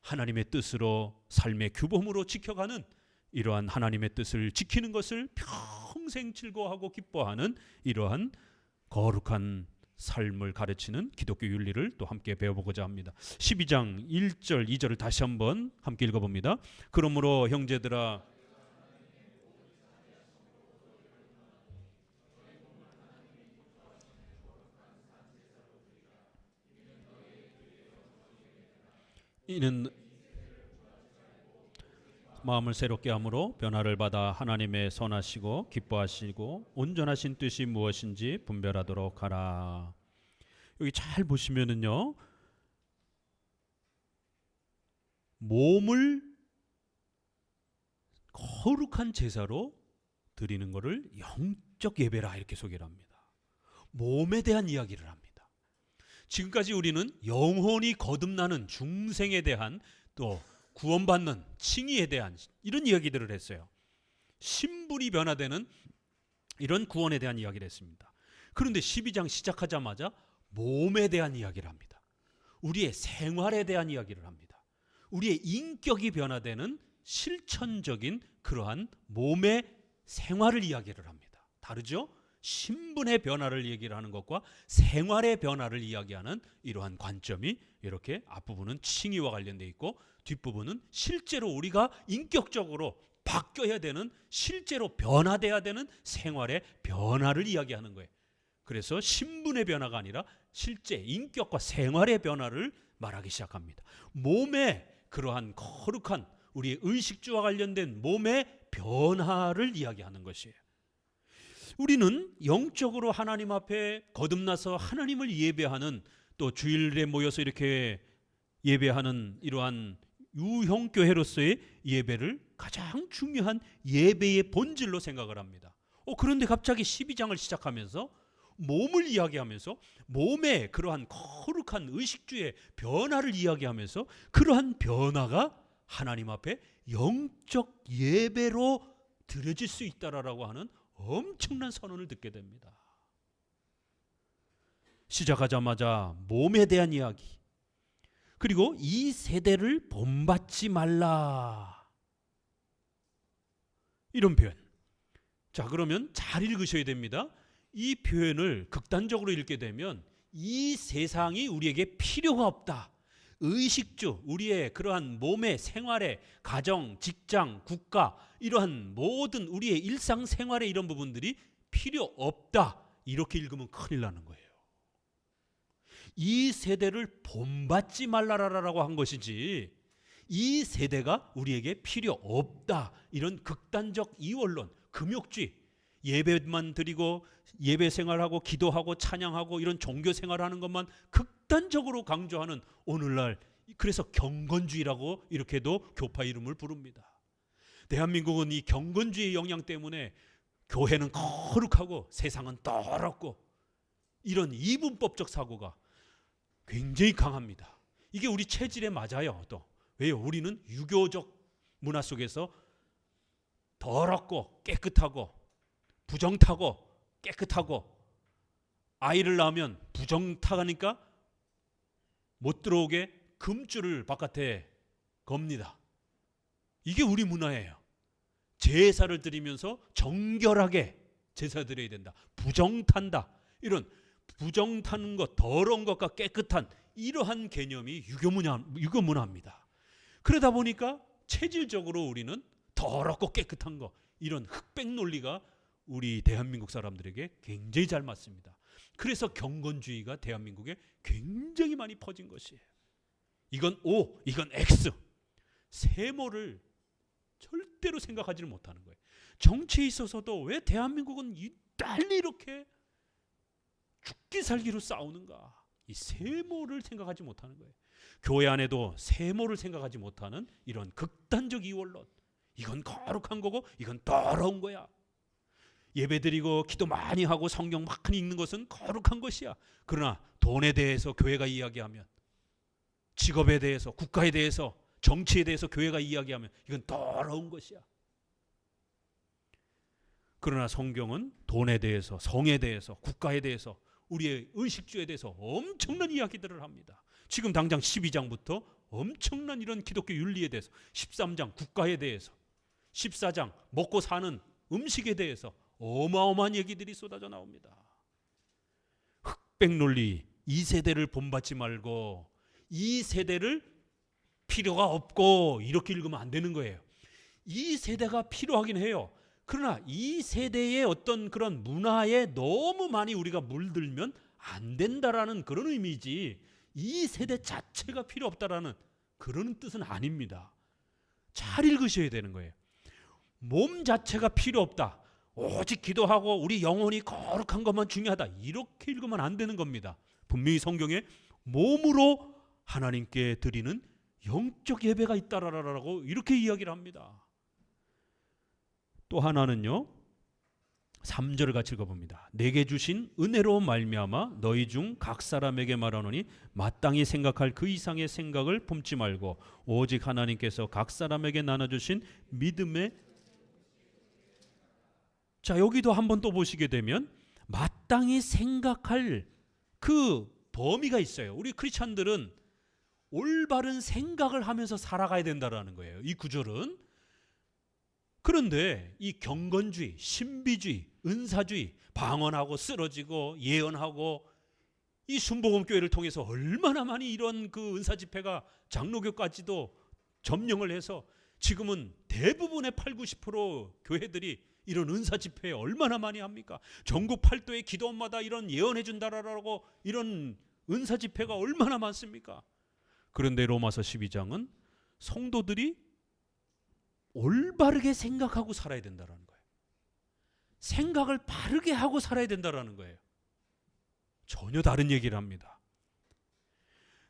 하나님의 뜻으로 삶의 규범으로 지켜가는 이러한 하나님의 뜻을 지키는 것을 평생 즐거워하고 기뻐하는 이러한 거룩한 삶을 가르치는 기독교 윤리를 또 함께 배워보고자 합니다. 12장 1절 2절을 다시 한번 함께 읽어봅니다. 그러므로 형제들아, 이는 마음을 새롭게 함으로 변화를 받아 하나님의 선하시고 기뻐하시고 온전하신 뜻이 무엇인지 분별하도록 하라. 여기 잘 보시면은요, 몸을 거룩한 제사로 드리는 것을 영적 예배라 이렇게 소개를 합니다. 몸에 대한 이야기를 합니다. 지금까지 우리는 영혼이 거듭나는 중생에 대한, 또 구원받는 칭의에 대한 이런 이야기들을 했어요. 신분이 변화되는 이런 구원에 대한 이야기를 했습니다. 그런데 12장 시작하자마자 몸에 대한 이야기를 합니다. 우리의 생활에 대한 이야기를 합니다. 우리의 인격이 변화되는 실천적인 그러한 몸의 생활을 이야기를 합니다. 다르죠? 신분의 변화를 얘기를 하는 것과 생활의 변화를 이야기하는 이러한 관점이 이렇게 앞부분은 칭의와 관련되어 있고, 뒷부분은 실제로 우리가 인격적으로 바뀌어야 되는, 실제로 변화돼야 되는 생활의 변화를 이야기하는 거예요. 그래서 신분의 변화가 아니라 실제 인격과 생활의 변화를 말하기 시작합니다. 몸의 그러한 거룩한 우리의 의식주와 관련된 몸의 변화를 이야기하는 것이에요. 우리는 영적으로 하나님 앞에 거듭나서 하나님을 예배하는, 또 주일에 모여서 이렇게 예배하는 이러한 유형교회로서의 예배를 가장 중요한 예배의 본질로 생각을 합니다. 그런데 갑자기 12장을 시작하면서 몸을 이야기하면서 몸의 그러한 거룩한 의식주의 변화를 이야기하면서 그러한 변화가 하나님 앞에 영적 예배로 드려질 수 있다라고 하는 엄청난 선언을 듣게 됩니다. 시작하자마자 몸에 대한 이야기, 그리고 이 세대를 본받지 말라. 이런 표현. 자, 그러면 잘 읽으셔야 됩니다. 이 표현을 극단적으로 읽게 되면 이 세상이 우리에게 필요가 없다. 의식주, 우리의 그러한 몸의 생활의 가정, 직장, 국가, 이러한 모든 우리의 일상생활의 이런 부분들이 필요 없다. 이렇게 읽으면 큰일 나는 거예요. 이 세대를 본받지 말라라고 한 것이지 이 세대가 우리에게 필요 없다. 이런 극단적 이원론, 금욕주의, 예배만 드리고 예배 생활하고 기도하고 찬양하고 이런 종교 생활하는 것만 극단적으로 강조하는 오늘날, 그래서 경건주의라고 이렇게도 교파 이름을 부릅니다. 대한민국은 이 경건주의 영향 때문에 교회는 거룩하고 세상은 더럽고 이런 이분법적 사고가 굉장히 강합니다. 이게 우리 체질에 맞아요. 또 왜요? 우리는 유교적 문화 속에서 더럽고 깨끗하고 부정타고 깨끗하고, 아이를 낳으면 부정타가니까 못 들어오게 금줄을 바깥에 겁니다. 이게 우리 문화예요. 제사를 드리면서 정결하게 제사 드려야 된다. 부정탄다. 이런 부정타는 것, 더러운 것과 깨끗한 이러한 개념이 유교 문화입니다. 그러다 보니까 체질적으로 우리는 더럽고 깨끗한 거, 이런 흑백 논리가 우리 대한민국 사람들에게 굉장히 잘 맞습니다. 그래서 경건주의가 대한민국에 굉장히 많이 퍼진 것이에요. 이건 O, 이건 X. 세모를 절대로 생각하지를 못하는 거예요. 정치에 있어서도 왜 대한민국은 달리 이렇게 죽기 살기로 싸우는가? 이 세모를 생각하지 못하는 거예요. 교회 안에도 세모를 생각하지 못하는 이런 극단적 이원론. 이건 거룩한 거고 이건 더러운 거야. 예배드리고 기도 많이 하고 성경 많이 읽는 것은 거룩한 것이야. 그러나 돈에 대해서 교회가 이야기하면, 직업에 대해서, 국가에 대해서, 정치에 대해서 교회가 이야기하면 이건 더러운 것이야. 그러나 성경은 돈에 대해서, 성에 대해서, 국가에 대해서, 우리의 의식주에 대해서 엄청난 이야기들을 합니다. 지금 당장 12장부터 엄청난 이런 기독교 윤리에 대해서, 13장 국가에 대해서, 14장 먹고 사는 음식에 대해서 어마어마한 얘기들이 쏟아져 나옵니다. 흑백 논리, 이 세대를 본받지 말고 이 세대를 필요가 없고 이렇게 읽으면 안 되는 거예요. 이 세대가 필요하긴 해요. 그러나 이 세대의 어떤 그런 문화에 너무 많이 우리가 물들면 안 된다라는 그런 의미지, 이 세대 자체가 필요 없다라는 그런 뜻은 아닙니다. 잘 읽으셔야 되는 거예요. 몸 자체가 필요 없다, 오직 기도하고 우리 영혼이 거룩한 것만 중요하다, 이렇게 읽으면 안 되는 겁니다. 분명히 성경에 몸으로 하나님께 드리는 영적 예배가 있다라고 이렇게 이야기를 합니다. 또 하나는요, 3절을 같이 읽어봅니다. 내게 주신 은혜로 말미암아 너희 중 각 사람에게 말하노니 마땅히 생각할 그 이상의 생각을 품지 말고 오직 하나님께서 각 사람에게 나눠주신 믿음의, 자, 여기도 한번 또 보시게 되면 마땅히 생각할 그 범위가 있어요. 우리 크리스찬들은 올바른 생각을 하면서 살아가야 된다라는 거예요, 이 구절은. 그런데 이 경건주의, 신비주의, 은사주의, 방언하고 쓰러지고 예언하고, 이 순복음교회를 통해서 얼마나 많이 이런 그 은사 집회가 장로교까지도 점령을 해서 지금은 대부분의 80~90% 교회들이 이런 은사 집회에 얼마나 많이 합니까? 전국 팔도의 기도원마다 이런 예언해 준다라고 이런 은사 집회가 얼마나 많습니까? 그런데 로마서 12장은 성도들이 올바르게 생각하고 살아야 된다는 거예요. 생각을 바르게 하고 살아야 된다는 거예요. 전혀 다른 얘기를 합니다.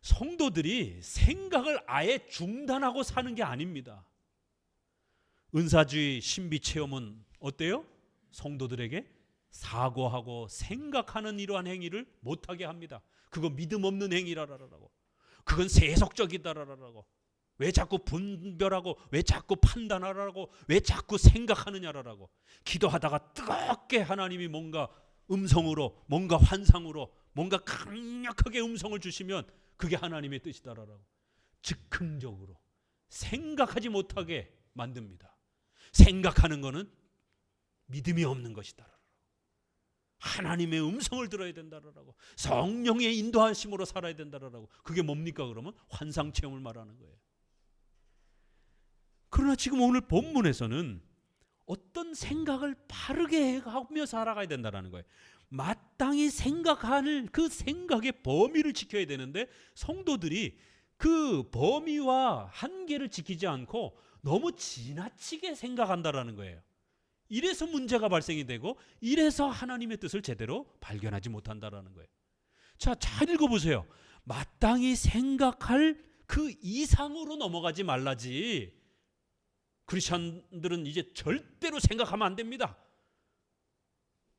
성도들이 생각을 아예 중단하고 사는 게 아닙니다. 은사주의, 신비체험은 어때요? 성도들에게 사고하고 생각하는 이러한 행위를 못하게 합니다. 그거 믿음 없는 행위라라고, 그건 세속적이다라고, 왜 자꾸 분별하고, 왜 자꾸 판단하라고, 왜 자꾸 생각하느냐라고. 기도하다가 뜨겁게 하나님이 뭔가 음성으로, 뭔가 환상으로, 뭔가 강력하게 음성을 주시면 그게 하나님의 뜻이다라고. 즉흥적으로 생각하지 못하게 만듭니다. 생각하는 것은 믿음이 없는 것이다. 하나님의 음성을 들어야 된다라고, 성령의 인도하심으로 살아야 된다라고. 그게 뭡니까? 그러면 환상 체험을 말하는 거예요. 그러나 지금 오늘 본문에서는 어떤 생각을 바르게 하며 살아가야 된다는 거예요. 마땅히 생각할 그 생각의 범위를 지켜야 되는데 성도들이 그 범위와 한계를 지키지 않고 너무 지나치게 생각한다라는 거예요. 이래서 문제가 발생이 되고 이래서 하나님의 뜻을 제대로 발견하지 못한다라는 거예요. 자, 잘 읽어보세요. 마땅히 생각할 그 이상으로 넘어가지 말라지. 크리스천들은 이제 절대로 생각하면 안 됩니다.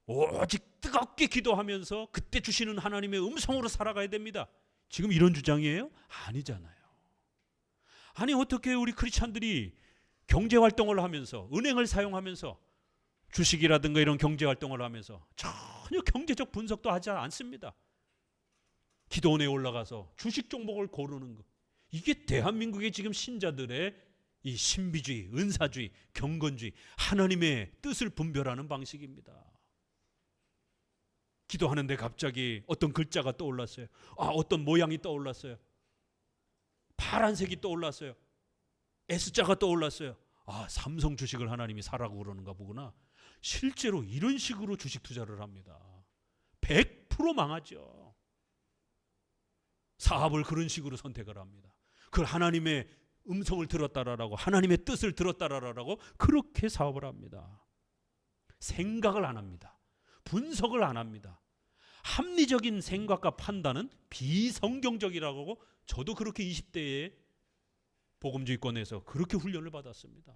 오직 뜨겁게 기도하면서 그때 주시는 하나님의 음성으로 살아가야 됩니다. 지금 이런 주장이에요? 아니잖아요. 아니, 어떻게 우리 크리스천들이 경제활동을 하면서, 은행을 사용하면서, 주식이라든가 이런 경제활동을 하면서 전혀 경제적 분석도 하지 않습니다. 기도원에 올라가서 주식 종목을 고르는 것, 이게 대한민국의 지금 신자들의 이 신비주의, 은사주의, 경건주의, 하나님의 뜻을 분별하는 방식입니다. 기도하는데 갑자기 어떤 글자가 떠올랐어요. 어떤 모양이 떠올랐어요. 파란색이 떠올랐어요. S자가 떠올랐어요. 삼성 주식을 하나님이 사라고 그러는가 보구나. 실제로 이런 식으로 주식 투자를 합니다. 100% 망하죠. 사업을 그런 식으로 선택을 합니다. 그걸 하나님의 음성을 들었다라고, 하나님의 뜻을 들었다라고 그렇게 사업을 합니다. 생각을 안 합니다. 분석을 안 합니다. 합리적인 생각과 판단은 비성경적이라고 저도 그렇게 20대에 복음주의권에서 그렇게 훈련을 받았습니다.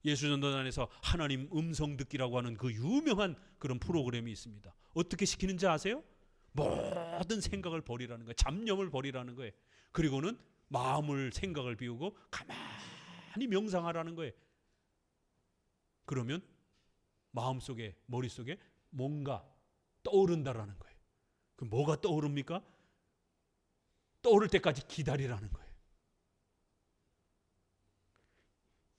예수전도단에서 하나님 음성 듣기라고 하는 그 유명한 그런 프로그램이 있습니다. 어떻게 시키는지 아세요? 모든 생각을 버리라는 거예요. 잡념을 버리라는 거예요. 그리고는 마음을, 생각을 비우고 가만히 명상하라는 거예요. 그러면 마음속에, 머릿속에 뭔가 떠오른다라는 거예요. 그 뭐가 떠오릅니까? 떠오를 때까지 기다리라는 거예요.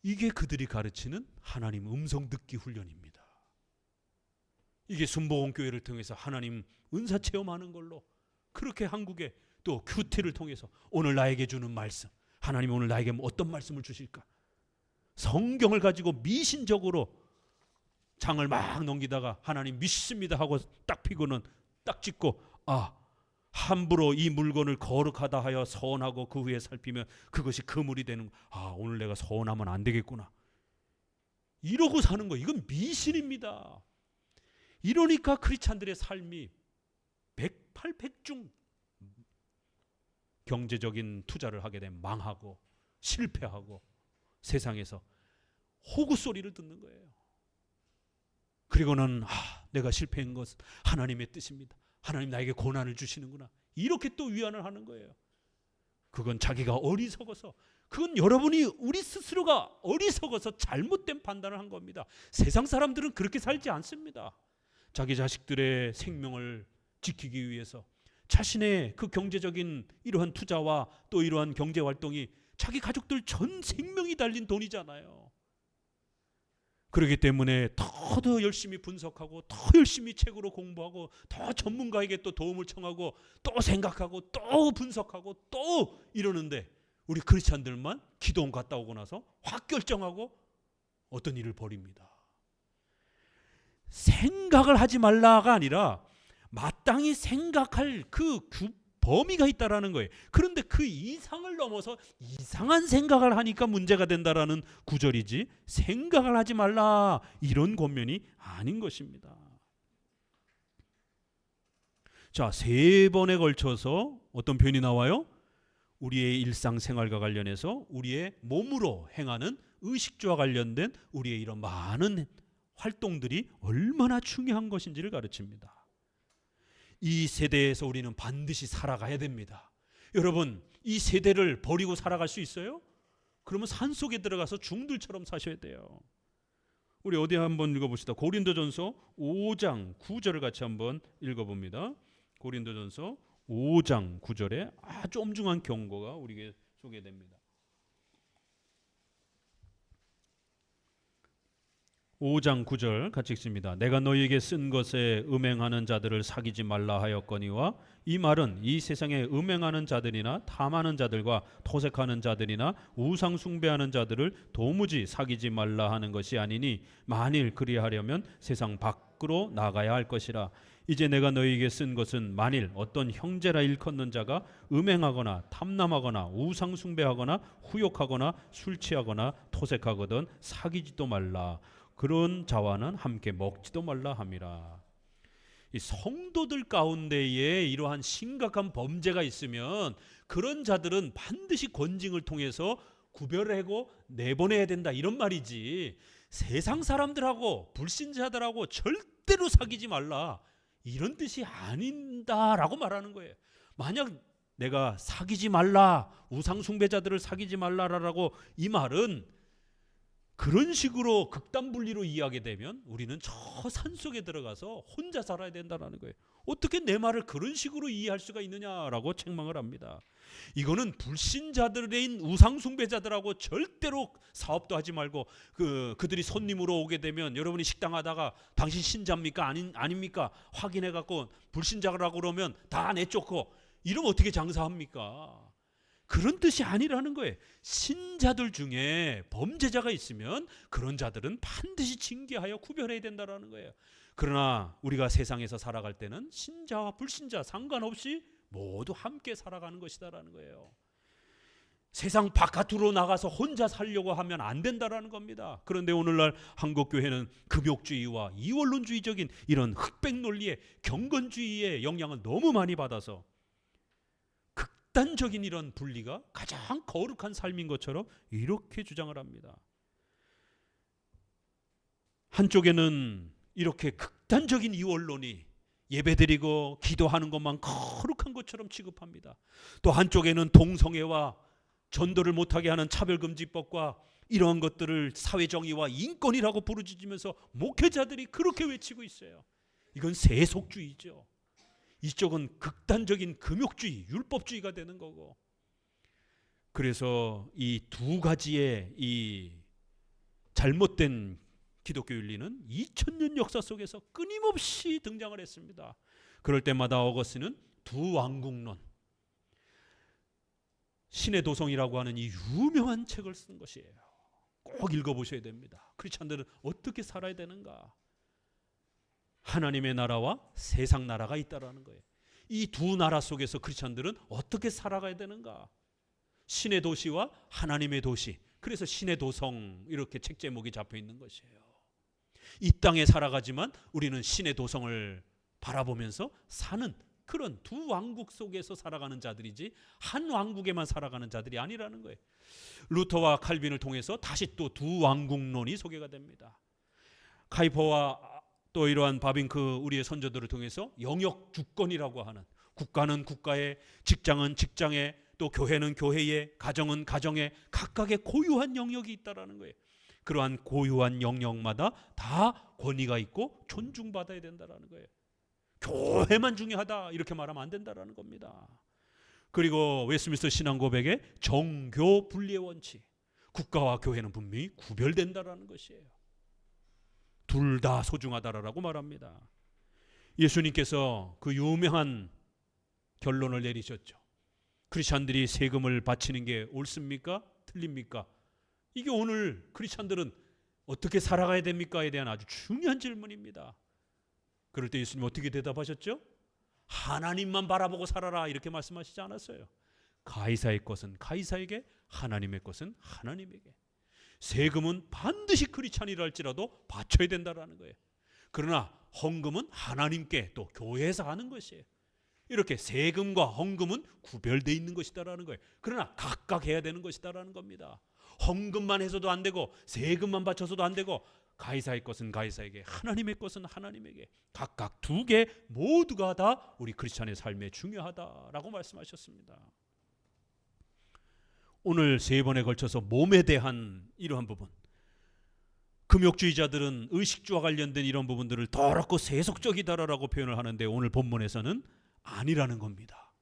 이게 그들이 가르치는 하나님 음성 듣기 훈련입니다. 이게 순복음교회를 통해서 하나님 은사 체험하는 걸로, 그렇게 한국에 또 큐티를 통해서 오늘 나에게 주는 말씀, 하나님 오늘 나에게 어떤 말씀을 주실까? 성경을 가지고 미신적으로 장을 막 넘기다가 하나님 믿습니다 하고 딱 피고는 딱 찍고, 함부로 이 물건을 거룩하다 하여 서원하고 그 후에 살피면 그것이 그물이 되는, 오늘 내가 서원하면 안 되겠구나, 이러고 사는 거, 이건 미신입니다. 이러니까 크리스찬들의 삶이 백팔백중 경제적인 투자를 하게 되면 망하고 실패하고 세상에서 호구 소리를 듣는 거예요. 그리고는 내가 실패한 것은 하나님의 뜻입니다. 하나님 나에게 고난을 주시는구나, 이렇게 또 위안을 하는 거예요. 그건 자기가 어리석어서, 그건 여러분이, 우리 스스로가 어리석어서 잘못된 판단을 한 겁니다. 세상 사람들은 그렇게 살지 않습니다. 자기 자식들의 생명을 지키기 위해서 자신의 그 경제적인 이러한 투자와 또 이러한 경제활동이 자기 가족들 전 생명이 달린 돈이잖아요. 그렇기 때문에 더 열심히 분석하고, 더 열심히 책으로 공부하고, 더 전문가에게 또 도움을 청하고, 또 생각하고, 또 분석하고, 또 이러는데, 우리 크리스찬들만 기도원 갔다 오고 나서 확 결정하고 어떤 일을 벌입니다. 생각을 하지 말라가 아니라 마땅히 생각할 그 범위가 있다라는 거예요. 그런데 그 이상을 넘어서 이상한 생각을 하니까 문제가 된다라는 구절이지, 생각을 하지 말라 이런 권면이 아닌 것입니다. 자, 3번에 걸쳐서 어떤 표현이 나와요? 우리의 일상생활과 관련해서 우리의 몸으로 행하는 의식주와 관련된 우리의 이런 많은 활동들이 얼마나 중요한 것인지를 가르칩니다. 이 세대에서 우리는 반드시 살아가야 됩니다. 여러분, 이 세대를 버리고 살아갈 수 있어요? 그러면 산속에 들어가서 중들처럼 사셔야 돼요. 우리 어디 한번 읽어봅시다. 고린도전서 5장 9절을 같이 한번 읽어봅니다. 고린도전서 5장 9절에 아주 엄중한 경고가 우리에게 소개됩니다. 5장 9절 같이 읽습니다. 내가 너희에게 쓴 것에 음행하는 자들을 사귀지 말라 하였거니와 이 말은 이 세상에 음행하는 자들이나 탐하는 자들과 토색하는 자들이나 우상 숭배하는 자들을 도무지 사귀지 말라 하는 것이 아니니 만일 그리하려면 세상 밖으로 나가야 할 것이라. 이제 내가 너희에게 쓴 것은 만일 어떤 형제라 일컫는 자가 음행하거나 탐남하거나 우상 숭배하거나 후욕하거나 술 취하거나 토색하거든 사귀지도 말라. 그런 자와는 함께 먹지도 말라 함이라. 이 성도들 가운데에 이러한 심각한 범죄가 있으면 그런 자들은 반드시 권징을 통해서 구별하고 내보내야 된다, 이런 말이지, 세상 사람들하고 불신자들하고 절대로 사귀지 말라 이런 뜻이 아닌다라고 말하는 거예요. 만약 내가 사귀지 말라, 우상 숭배자들을 사귀지 말라라고 이 말은 그런 식으로 극단 분리로 이해하게 되면 우리는 저 산속에 들어가서 혼자 살아야 된다는 거예요. 어떻게 내 말을 그런 식으로 이해할 수가 있느냐라고 책망을 합니다. 이거는 불신자들인 우상 숭배자들하고 절대로 사업도 하지 말고 그들이 손님으로 오게 되면 여러분이 식당 하다가 당신 신자입니까? 아닙니까? 확인해 갖고 불신자라고 그러면 다 내쫓고 이러면 어떻게 장사합니까? 그런 뜻이 아니라는 거예요. 신자들 중에 범죄자가 있으면 그런 자들은 반드시 징계하여 구별해야 된다는 거예요. 그러나 우리가 세상에서 살아갈 때는 신자와 불신자 상관없이 모두 함께 살아가는 것이다라는 거예요. 세상 바깥으로 나가서 혼자 살려고 하면 안 된다라는 겁니다. 그런데 오늘날 한국교회는 금욕주의와 이원론주의적인 이런 흑백 논리의 경건주의의 영향을 너무 많이 받아서 극단적인 이런 분리가 가장 거룩한 삶인 것처럼 이렇게 주장을 합니다. 한쪽에는 이렇게 극단적인 이원론이 예배드리고 기도하는 것만 거룩한 것처럼 취급합니다. 또 한쪽에는 동성애와 전도를 못하게 하는 차별금지법과 이러한 것들을 사회정의와 인권이라고 부르짖으면서 목회자들이 그렇게 외치고 있어요. 이건 세속주의죠. 이쪽은 극단적인 금욕주의, 율법주의가 되는 거고. 그래서 이 두 가지의 이 잘못된 기독교 윤리는 2000년 역사 속에서 끊임없이 등장을 했습니다. 그럴 때마다 어거스틴은 두 왕국론, 신의 도성이라고 하는 이 유명한 책을 쓴 것이에요. 꼭 읽어보셔야 됩니다. 크리스찬들은 어떻게 살아야 되는가? 하나님의 나라와 세상 나라가 있다라는 거예요. 이 두 나라 속에서 크리스찬들은 어떻게 살아가야 되는가? 신의 도시와 하나님의 도시. 그래서 신의 도성 이렇게 책 제목이 잡혀 있는 것이에요. 이 땅에 살아가지만 우리는 신의 도성을 바라보면서 사는 그런 두 왕국 속에서 살아가는 자들이지 한 왕국에만 살아가는 자들이 아니라는 거예요. 루터와 칼빈을 통해서 다시 또 두 왕국론이 소개가 됩니다. 카이퍼와 또 이러한 바빙크 우리의 선조들을 통해서 영역 주권이라고 하는, 국가는 국가에, 직장은 직장에, 또 교회는 교회에, 가정은 가정에 각각의 고유한 영역이 있다라는 거예요. 그러한 고유한 영역마다 다 권위가 있고 존중받아야 된다라는 거예요. 교회만 중요하다 이렇게 말하면 안 된다라는 겁니다. 그리고 웨스트민스터 신앙고백의 정교 분리의 원칙, 국가와 교회는 분명히 구별된다라는 것이에요. 둘 다 소중하다라고 말합니다. 예수님께서 그 유명한 결론을 내리셨죠. 크리스찬들이 세금을 바치는 게 옳습니까? 틀립니까? 이게 오늘 크리스찬들은 어떻게 살아가야 됩니까에 대한 아주 중요한 질문입니다. 그럴 때 예수님 어떻게 대답하셨죠? 하나님만 바라보고 살아라 이렇게 말씀하시지 않았어요. 가이사의 것은 가이사에게, 하나님의 것은 하나님에게. 세금은 반드시 크리스찬이라 할지라도 바쳐야 된다라는 거예요. 그러나 헌금은 하나님께 또 교회에서 하는 것이에요. 이렇게 세금과 헌금은 구별되어 있는 것이다라는 거예요. 그러나 각각 해야 되는 것이다라는 겁니다. 헌금만 해서도 안 되고 세금만 바쳐서도 안 되고 가이사의 것은 가이사에게, 하나님의 것은 하나님에게, 각각 두 개 모두가 다 우리 크리스찬의 삶에 중요하다라고 말씀하셨습니다. 오늘 세 번에 걸쳐서 몸에 대한 이러한 부분, 금욕주의자들은 의식주와 관련된 이런 부분들을 더럽고 세속적이다라고 표현을 하는데 오늘 본문에서는 아니라는 겁니다.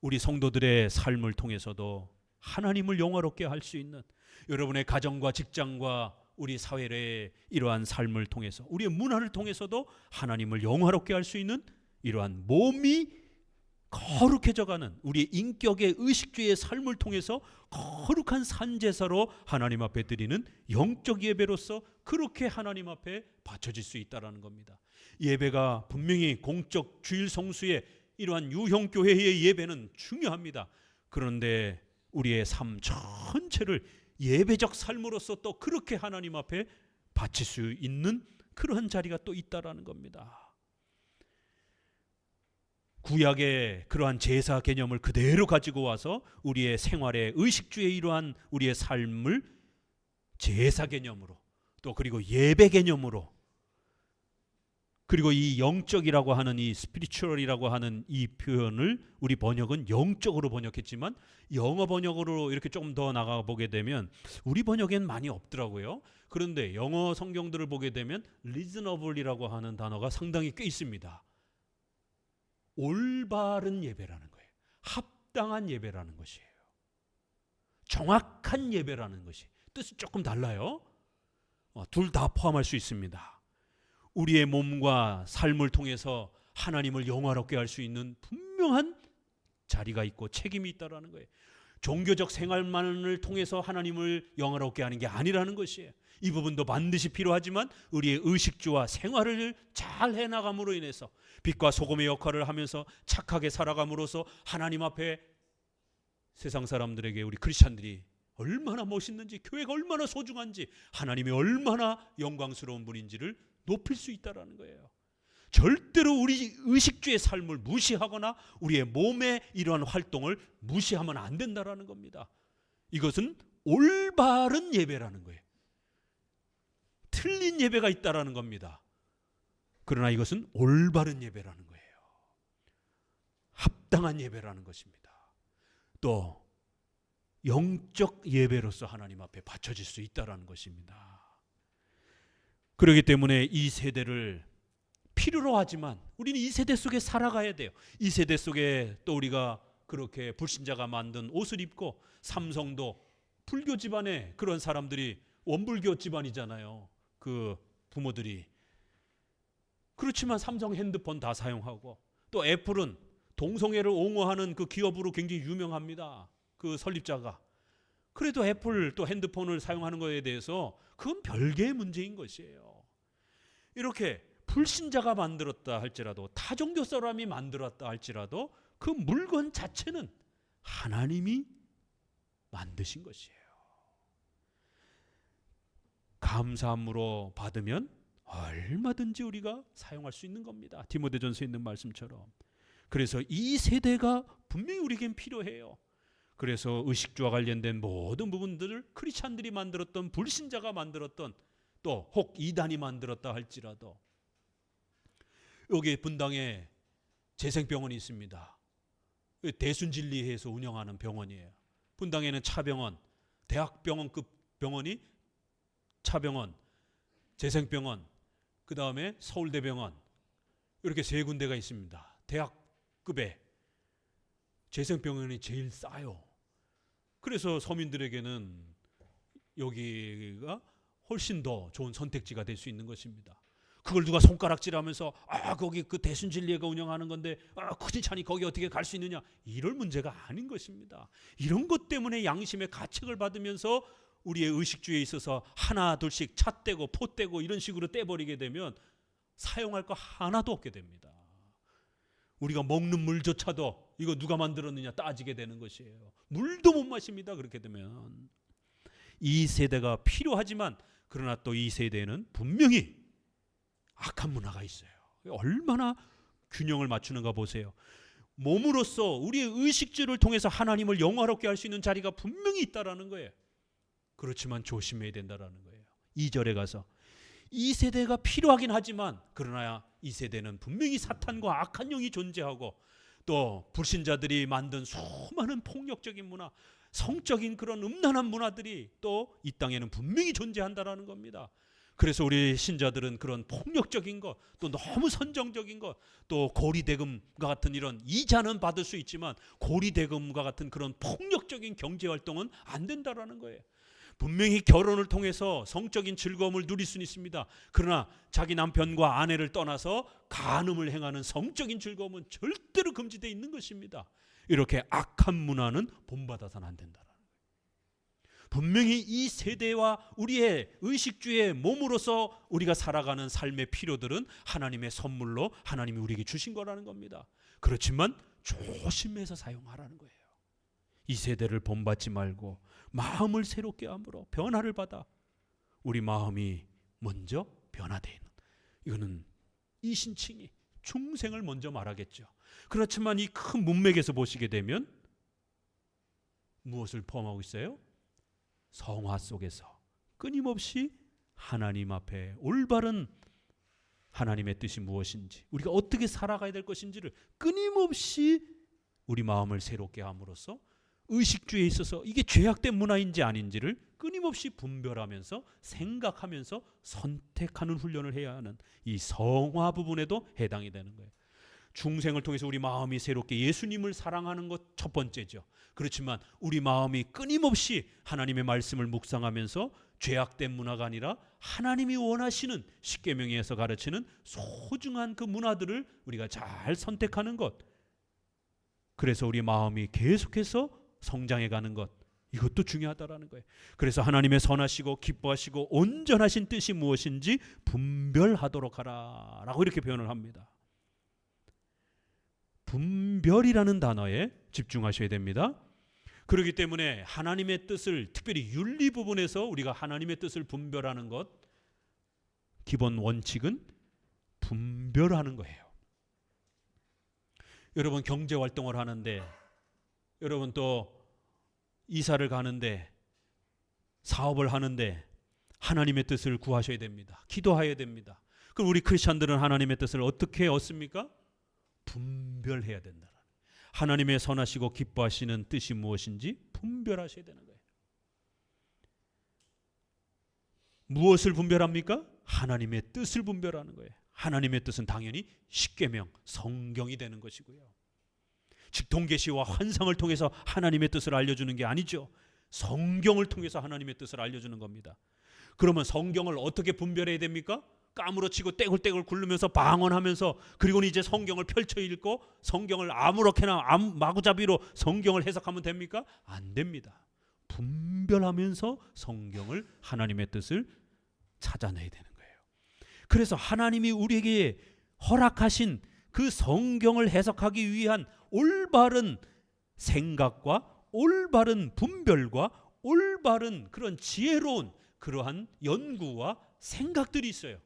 우리 성도들의 삶을 통해서도 하나님을 영화롭게 할 수 있는, 여러분의 가정과 직장과 우리 사회의 이러한 삶을 통해서, 우리의 문화를 통해서도 하나님을 영화롭게 할 수 있는 이러한 몸이 거룩해져가는 우리의 인격의 의식주의 삶을 통해서 거룩한 산제사로 하나님 앞에 드리는 영적 예배로서 그렇게 하나님 앞에 바쳐질 수 있다는 겁니다. 예배가 분명히 공적 주일 성수의 이러한 유형교회의 예배는 중요합니다. 그런데 우리의 삶 전체를 예배적 삶으로서 또 그렇게 하나님 앞에 바칠 수 있는 그러한 자리가 또 있다라는 겁니다. 구약의 그러한 제사 개념을 그대로 가지고 와서 우리의 생활의 의식주의 이러한 우리의 삶을 제사 개념으로, 또 그리고 예배 개념으로, 그리고 이 영적이라고 하는 이 스피리추얼이라고 하는 이 표현을 우리 번역은 영적으로 번역했지만 영어 번역으로 이렇게 조금 더 나가 보게 되면 우리 번역엔 많이 없더라고요. 그런데 영어 성경들을 보게 되면 reasonable이라고 하는 단어가 상당히 꽤 있습니다. 올바른 예배라는 거예요. 합당한 예배라는 것이에요. 정확한 예배라는 것이 뜻이 조금 달라요. 둘 다 포함할 수 있습니다. 우리의 몸과 삶을 통해서 하나님을 영화롭게 할 수 있는 분명한 자리가 있고 책임이 있다라는 거예요. 종교적 생활만을 통해서 하나님을 영화롭게 하는 게 아니라는 것이에요. 이 부분도 반드시 필요하지만 우리의 의식주와 생활을 잘 해나감으로 인해서 빛과 소금의 역할을 하면서 착하게 살아감으로써 하나님 앞에 세상 사람들에게 우리 크리스찬들이 얼마나 멋있는지, 교회가 얼마나 소중한지, 하나님이 얼마나 영광스러운 분인지를 높일 수 있다는 거예요. 절대로 우리 의식주의 삶을 무시하거나 우리의 몸의 이러한 활동을 무시하면 안 된다는 겁니다. 이것은 올바른 예배라는 거예요. 틀린 예배가 있다라는 겁니다. 그러나 이것은 올바른 예배라는 거예요. 합당한 예배라는 것입니다. 또 영적 예배로서 하나님 앞에 바쳐질 수 있다라는 것입니다. 그렇기 때문에 이 세대를 필요로 하지만 우리는 이 세대 속에 살아가야 돼요. 이 세대 속에 또 우리가 그렇게 불신자가 만든 옷을 입고, 삼성도 불교 집안에 그런 사람들이 원불교 집안이잖아요. 그 부모들이. 그렇지만 삼성 핸드폰 다 사용하고, 또 애플은 동성애를 옹호하는 그 기업으로 굉장히 유명합니다. 그 설립자가. 그래도 애플 또 핸드폰을 사용하는 것에 대해서 그건 별개의 문제인 것이에요. 이렇게 불신자가 만들었다 할지라도, 타종교 사람이 만들었다 할지라도 그 물건 자체는 하나님이 만드신 것이에요. 감사함으로 받으면 얼마든지 우리가 사용할 수 있는 겁니다. 디모데전서에 있는 말씀처럼. 그래서 이 세대가 분명히 우리에겐 필요해요. 그래서 의식주와 관련된 모든 부분들을 크리스찬들이 만들었던, 불신자가 만들었던, 또 혹 이단이 만들었다 할지라도, 여기 분당에 재생병원이 있습니다. 대순진리회에서 운영하는 병원이에요. 분당에는 차병원, 대학병원급 병원이 차병원, 재생병원, 그 다음에 서울대병원, 이렇게 세 군데가 있습니다. 대학급의 재생병원이 제일 싸요. 그래서 서민들에게는 여기가 훨씬 더 좋은 선택지가 될 수 있는 것입니다. 그걸 누가 손가락질하면서 거기 그 대순진리회가 운영하는 건데 크리스찬이 거기 어떻게 갈 수 있느냐, 이럴 문제가 아닌 것입니다. 이런 것 때문에 양심의 가책을 받으면서 우리의 의식주의에 있어서 하나 둘씩 찻대고 포대고 이런 식으로 떼버리게 되면 사용할 거 하나도 없게 됩니다. 우리가 먹는 물조차도 이거 누가 만들었느냐 따지게 되는 것이에요. 물도 못 마십니다. 그렇게 되면. 이 세대가 필요하지만, 그러나 또 이 세대에는 분명히 악한 문화가 있어요. 얼마나 균형을 맞추는가 보세요. 몸으로써 우리의 의식주를 통해서 하나님을 영화롭게 할 수 있는 자리가 분명히 있다라는 거예요. 그렇지만 조심해야 된다라는 거예요. 2절에 가서 이 세대가 필요하긴 하지만, 그러나 이 세대는 분명히 사탄과 악한 영이 존재하고, 또 불신자들이 만든 수많은 폭력적인 문화, 성적인 그런 음란한 문화들이 또 이 땅에는 분명히 존재한다라는 겁니다. 그래서 우리 신자들은 그런 폭력적인 것, 또 너무 선정적인 것, 또 고리대금과 같은 이런 이자는 받을 수 있지만 고리대금과 같은 그런 폭력적인 경제활동은 안 된다라는 거예요. 분명히 결혼을 통해서 성적인 즐거움을 누릴 수는 있습니다. 그러나 자기 남편과 아내를 떠나서 간음을 행하는 성적인 즐거움은 절대로 금지되어 있는 것입니다. 이렇게 악한 문화는 본받아서는 안 된다. 분명히 이 세대와 우리의 의식주의 몸으로서 우리가 살아가는 삶의 필요들은 하나님의 선물로 하나님이 우리에게 주신 거라는 겁니다. 그렇지만 조심해서 사용하라는 거예요. 이 세대를 본받지 말고 마음을 새롭게 함으로 변화를 받아 우리 마음이 먼저 변화되는, 이거는 이 신칭이 중생을 먼저 말하겠죠. 그렇지만 이 큰 문맥에서 보시게 되면 무엇을 포함하고 있어요? 성화 속에서 끊임없이 하나님 앞에 올바른 하나님의 뜻이 무엇인지, 우리가 어떻게 살아가야 될 것인지를 끊임없이 우리 마음을 새롭게 함으로써 의식주의에 있어서 이게 죄악된 문화인지 아닌지를 끊임없이 분별하면서 생각하면서 선택하는 훈련을 해야 하는 이 성화 부분에도 해당이 되는 거예요. 중생을 통해서 우리 마음이 새롭게 예수님을 사랑하는 것 첫 번째죠. 그렇지만 우리 마음이 끊임없이 하나님의 말씀을 묵상하면서 죄악된 문화가 아니라 하나님이 원하시는 십계명에서 가르치는 소중한 그 문화들을 우리가 잘 선택하는 것, 그래서 우리 마음이 계속해서 성장해 가는 것, 이것도 중요하다라는 거예요. 그래서 하나님의 선하시고 기뻐하시고 온전하신 뜻이 무엇인지 분별하도록 하라 라고 이렇게 표현을 합니다. 분별이라는 단어에 집중하셔야 됩니다. 그렇기 때문에 하나님의 뜻을, 특별히 윤리 부분에서 우리가 하나님의 뜻을 분별하는 것, 기본 원칙은 분별하는 거예요. 여러분 경제활동을 하는데, 여러분 또 이사를 가는데, 사업을 하는데 하나님의 뜻을 구하셔야 됩니다. 기도해야 됩니다. 그럼 우리 크리스천들은 하나님의 뜻을 어떻게 얻습니까? 분별해야 된다. 하나님의 선하시고 기뻐하시는 뜻이 무엇인지 분별하셔야 되는 거예요. 무엇을 분별합니까? 하나님의 뜻을 분별하는 거예요. 하나님의 뜻은 당연히 십계명, 성경이 되는 것이고요. 직통계시와 환상을 통해서 하나님의 뜻을 알려주는 게 아니죠. 성경을 통해서 하나님의 뜻을 알려주는 겁니다. 그러면 성경을 어떻게 분별해야 됩니까? 까무러치고 떼굴떼굴 굴르면서 방언하면서, 그리고는 이제 성경을 펼쳐 읽고 성경을 아무렇게나 마구잡이로 성경을 해석하면 됩니까? 안 됩니다. 분별하면서 성경을, 하나님의 뜻을 찾아내야 되는 거예요. 그래서 하나님이 우리에게 허락하신 그 성경을 해석하기 위한 올바른 생각과 올바른 분별과 올바른 그런 지혜로운 그러한 연구와 생각들이 있어요.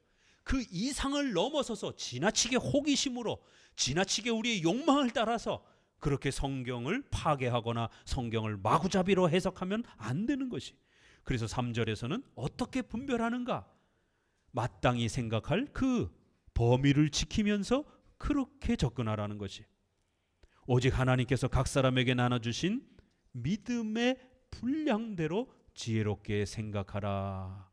그 이상을 넘어서서 지나치게 호기심으로, 지나치게 우리의 욕망을 따라서 그렇게 성경을 파괴하거나 성경을 마구잡이로 해석하면 안 되는 것이. 그래서 3절에서는 어떻게 분별하는가? 마땅히 생각할 그 범위를 지키면서 그렇게 접근하라는 것이. 오직 하나님께서 각 사람에게 나눠주신 믿음의 분량대로 지혜롭게 생각하라.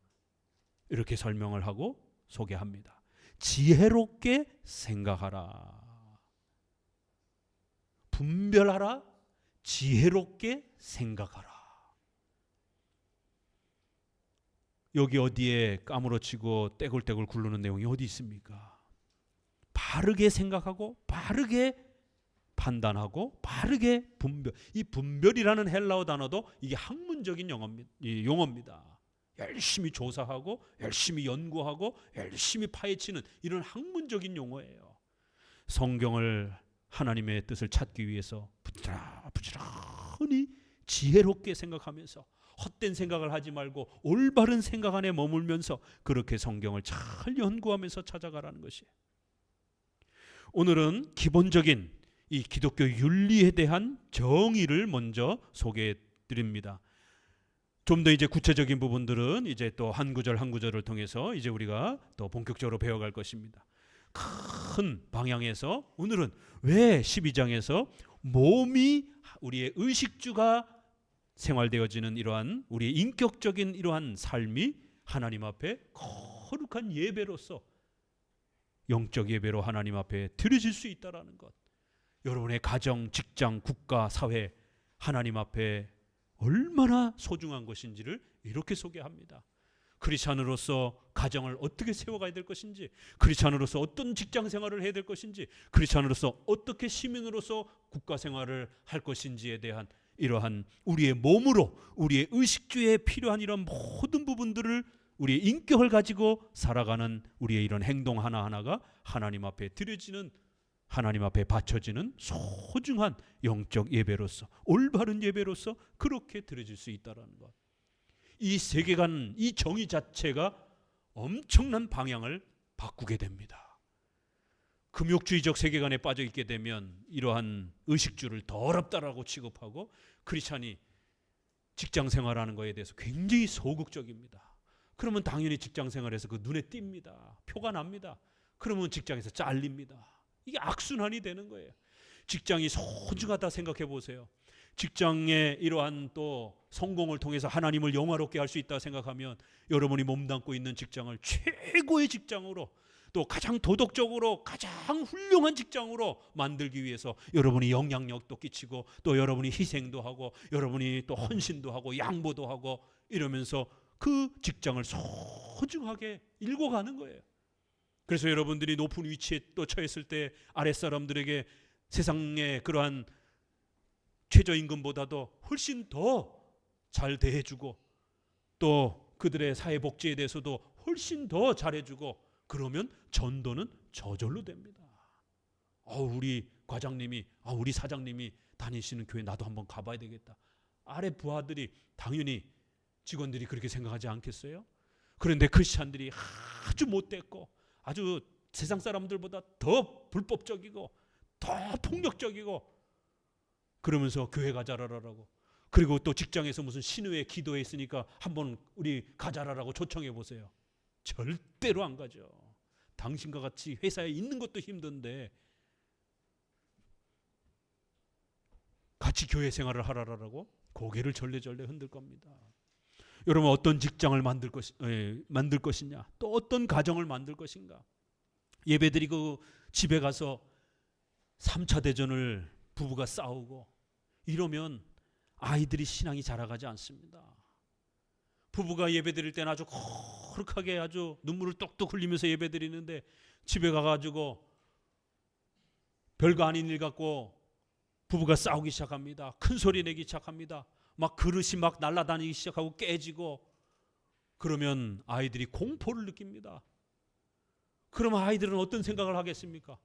이렇게 설명을 하고 소개합니다. 지혜롭게 생각하라. 분별하라. 지혜롭게 생각하라. 여기 어디에 까무러치고 떼굴떼굴 굴르는 내용이 어디 있습니까? 바르게 생각하고 바르게 판단하고 바르게 분별. 이 분별이라는 헬라어 단어도 이게 학문적인 용어입니다. 열심히 조사하고 열심히 연구하고 열심히 파헤치는 이런 학문적인 용어예요. 성경을, 하나님의 뜻을 찾기 위해서 부지런히 지혜롭게 생각하면서 헛된 생각을 하지 말고 올바른 생각 안에 머물면서 그렇게 성경을 잘 연구하면서 찾아가라는 것이에요. 오늘은 기본적인 이 기독교 윤리에 대한 정의를 먼저 소개해 드립니다. 좀 더 이제 구체적인 부분들은 이제 또 한 구절 한 구절을 통해서 이제 우리가 또 본격적으로 배워갈 것입니다. 큰 방향에서 오늘은 왜 12장에서 몸이 우리의 의식주가 생활되어지는 이러한 우리의 인격적인 이러한 삶이 하나님 앞에 거룩한 예배로서 영적 예배로 하나님 앞에 드려질 수 있다라는 것. 여러분의 가정, 직장, 국가, 사회 하나님 앞에 얼마나 소중한 것인지를 이렇게 소개합니다. 크리스찬으로서 가정을 어떻게 세워가야 될 것인지, 크리스찬으로서 어떤 직장 생활을 해야 될 것인지, 크리스찬으로서 어떻게 시민으로서 국가 생활을 할 것인지에 대한 이러한 우리의 몸으로, 우리의 의식주에 필요한 이런 모든 부분들을 우리의 인격을 가지고 살아가는 우리의 이런 행동 하나하나가 하나님 앞에 드려지는, 하나님 앞에 바쳐지는 소중한 영적 예배로서, 올바른 예배로서 그렇게 드려질 수 있다는 것. 이 세계관, 이 정의 자체가 엄청난 방향을 바꾸게 됩니다. 금욕주의적 세계관에 빠져 있게 되면 이러한 의식주를 더럽다라고 취급하고, 크리스찬이 직장 생활하는 것에 대해서 굉장히 소극적입니다. 그러면 당연히 직장 생활에서 그 눈에 띕니다. 표가 납니다. 그러면 직장에서 잘립니다. 이게 악순환이 되는 거예요. 직장이 소중하다 생각해 보세요. 직장의 이러한 또 성공을 통해서 하나님을 영화롭게 할 수 있다 생각하면 여러분이 몸담고 있는 직장을 최고의 직장으로, 또 가장 도덕적으로 가장 훌륭한 직장으로 만들기 위해서 여러분이 영향력도 끼치고, 또 여러분이 희생도 하고, 여러분이 또 헌신도 하고 양보도 하고, 이러면서 그 직장을 소중하게 일궈가는 거예요. 그래서 여러분들이 높은 위치에 또 처했을 때 아랫사람들에게 세상의 그러한 최저임금보다도 훨씬 더 잘 대해주고, 또 그들의 사회복지에 대해서도 훨씬 더 잘해주고, 그러면 전도는 저절로 됩니다. 우리 과장님이, 우리 사장님이 다니시는 교회 나도 한번 가봐야 되겠다. 아래 부하들이, 당연히 직원들이 그렇게 생각하지 않겠어요? 그런데 크리스찬들이 아주 못됐고, 아주 세상 사람들보다 더 불법적이고 더 폭력적이고, 그러면서 교회 가자라라고, 그리고 또 직장에서 무슨 신우회 기도회 있으니까 한번 우리 가자라라고 초청해 보세요. 절대로 안 가죠. 당신과 같이 회사에 있는 것도 힘든데 같이 교회 생활을 하라라고 고개를 절레절레 흔들 겁니다. 여러분, 어떤 직장을 만들 것이냐, 또 어떤 가정을 만들 것인가. 예배드리고 집에 가서 3차 대전을 부부가 싸우고 이러면 아이들이 신앙이 자라가지 않습니다. 부부가 예배드릴 때는 아주 거룩하게 아주 눈물을 뚝뚝 흘리면서 예배드리는데, 집에 가가지고 별거 아닌 일 갖고 부부가 싸우기 시작합니다. 큰 소리 내기 시작합니다. 막 그릇이 막 날아다니기 시작하고 깨지고, 그러면 아이들이 공포를 느낍니다. 그러면 아이들은 어떤 생각을 하겠습니까?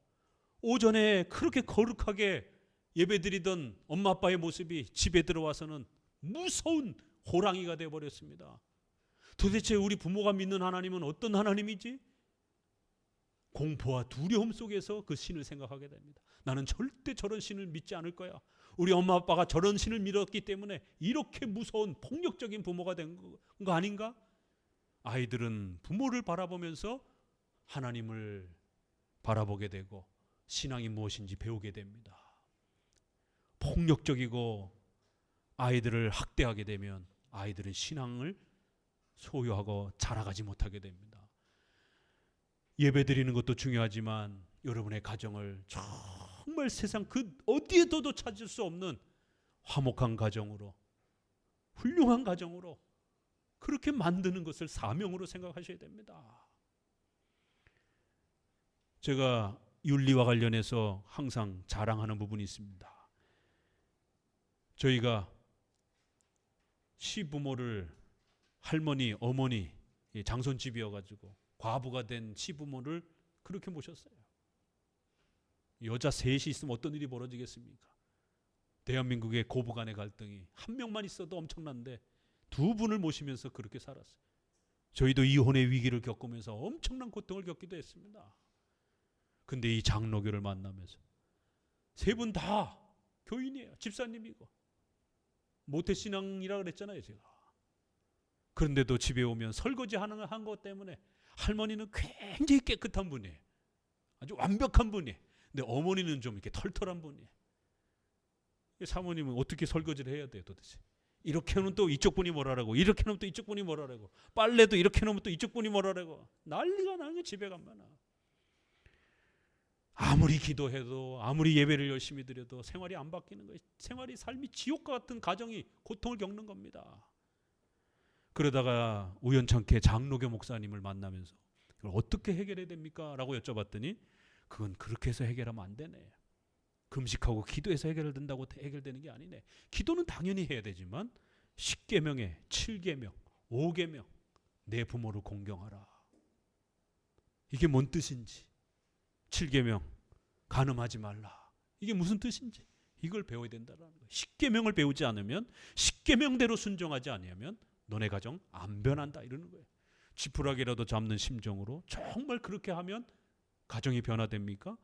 오전에 그렇게 거룩하게 예배드리던 엄마 아빠의 모습이 집에 들어와서는 무서운 호랑이가 되어버렸습니다. 도대체 우리 부모가 믿는 하나님은 어떤 하나님이지? 공포와 두려움 속에서 그 신을 생각하게 됩니다. 나는 절대 저런 신을 믿지 않을 거야. 우리 엄마 아빠가 저런 신을 믿었기 때문에 이렇게 무서운 폭력적인 부모가 된 거 아닌가? 아이들은 부모를 바라보면서 하나님을 바라보게 되고 신앙이 무엇인지 배우게 됩니다. 폭력적이고 아이들을 학대하게 되면 아이들은 신앙을 소유하고 자라가지 못하게 됩니다. 예배드리는 것도 중요하지만 여러분의 가정을 정말 세상 그 어디에도 찾을 수 없는 화목한 가정으로, 훌륭한 가정으로 그렇게 만드는 것을 사명으로 생각하셔야 됩니다. 제가 윤리와 관련해서 항상 자랑하는 부분이 있습니다. 저희가 시부모를, 할머니, 어머니, 장손집이어가지고 과부가 된 시부모를 그렇게 모셨어요. 여자 셋이 있으면 어떤 일이 벌어지겠습니까? 대한민국의 고부 간의 갈등이 한 명만 있어도 엄청난데 두 분을 모시면서 그렇게 살았어요. 저희도 이혼의 위기를 겪으면서 엄청난 고통을 겪기도 했습니다. 근데 이 장로교를 만나면서 세 분 다 교인이에요. 집사님이고. 모태신앙이라 그랬잖아요, 제가. 그런데도 집에 오면 설거지 한 것 때문에 할머니는 굉장히 깨끗한 분이에요. 아주 완벽한 분이에요. 근데 어머니는 좀 이렇게 털털한 분이에요. 사모님은 어떻게 설거지를 해야 돼요, 도대체? 이렇게 하면 또 이쪽 분이 뭐라고, 이렇게 하면 또 이쪽 분이 뭐라고, 빨래도 이렇게 놓으면 또 이쪽 분이 뭐라고, 난리가 나는 게 집에 가면. 아무리 기도해도 아무리 예배를 열심히 드려도 생활이 안 바뀌는 거예요. 생활이 삶이 지옥과 같은 가정이 고통을 겪는 겁니다. 그러다가 우연찮게 장로교 목사님을 만나면서 이걸 어떻게 해결해야 됩니까? 라고 여쭤봤더니 그건 그렇게 해서 해결하면 안 되네. 금식하고 기도해서 해결된다고 해결되는 게 아니네. 기도는 당연히 해야 되지만 10계명에 7계명, 5계명 내 부모를 공경하라. 이게 뭔 뜻인지, 7계명 간음하지 말라. 이게 무슨 뜻인지 이걸 배워야 된다는 거예요. 10계명을 배우지 않으면, 10계명대로 순종하지 않으면 너네 가정 안 변한다 이러는 거예요. 지푸라기라도 잡는 심정으로 정말 그렇게 하면 가정이 변화됩니까?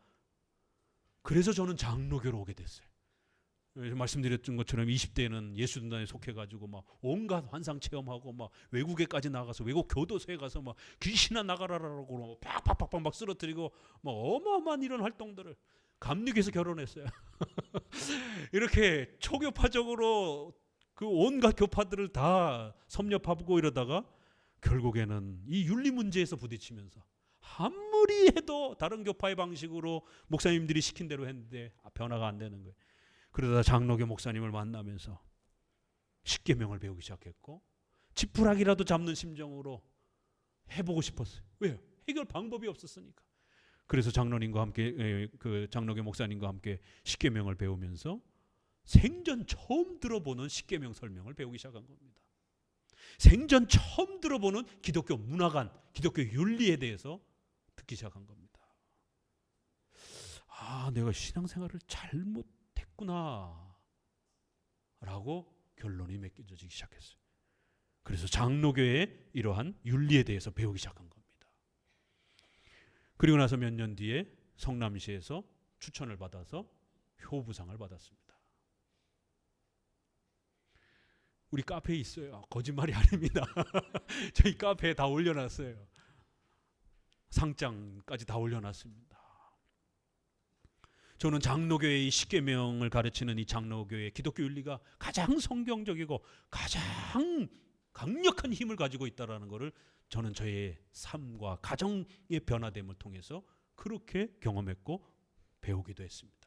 그래서 저는 장로교로 오게 됐어요. 말씀드렸던 것처럼 20대에는 예수단에 속해가지고 막 온갖 환상 체험하고 막 외국에까지 나가서 외국 교도소에 가서 막 귀신아 나가라라고 팍팍팍팍 막 쓰러뜨리고 막 어마어마한 이런 활동들을, 감리교에서 결혼했어요. 이렇게 초교파적으로 그 온갖 교파들을 다 섭렵하고 이러다가 결국에는 이 윤리 문제에서 부딪히면서 아무리 해도 다른 교파의 방식으로 목사님들이 시킨 대로 했는데 변화가 안 되는 거예요. 그러다 장로교 목사님을 만나면서 10계명을 배우기 시작했고 지푸라기라도 잡는 심정으로 해보고 싶었어요. 왜요? 해결 방법이 없었으니까. 그래서 장로님과 함께, 그 장로교 목사님과 함께 10계명을 배우면서 생전 처음 들어보는 10계명 설명을 배우기 시작한 겁니다. 생전 처음 들어보는 기독교 문화관, 기독교 윤리에 대해서 듣기 시작한 겁니다. 아, 내가 신앙생활을 잘못했구나 라고 결론이 맺혀지기 시작했어요. 그래서 장로교의 이러한 윤리에 대해서 배우기 시작한 겁니다. 그리고 나서 몇 년 뒤에 성남시에서 추천을 받아서 효부상을 받았습니다. 우리 카페에 있어요. 거짓말이 아닙니다. 저희 카페에 다 올려놨어요. 상장까지 다 올려놨습니다. 저는 장로교의 이 10계명을 가르치는 이 장로교의 기독교 윤리가 가장 성경적이고 가장 강력한 힘을 가지고 있다는 것을 저는 저의 삶과 가정의 변화됨을 통해서 그렇게 경험했고 배우기도 했습니다.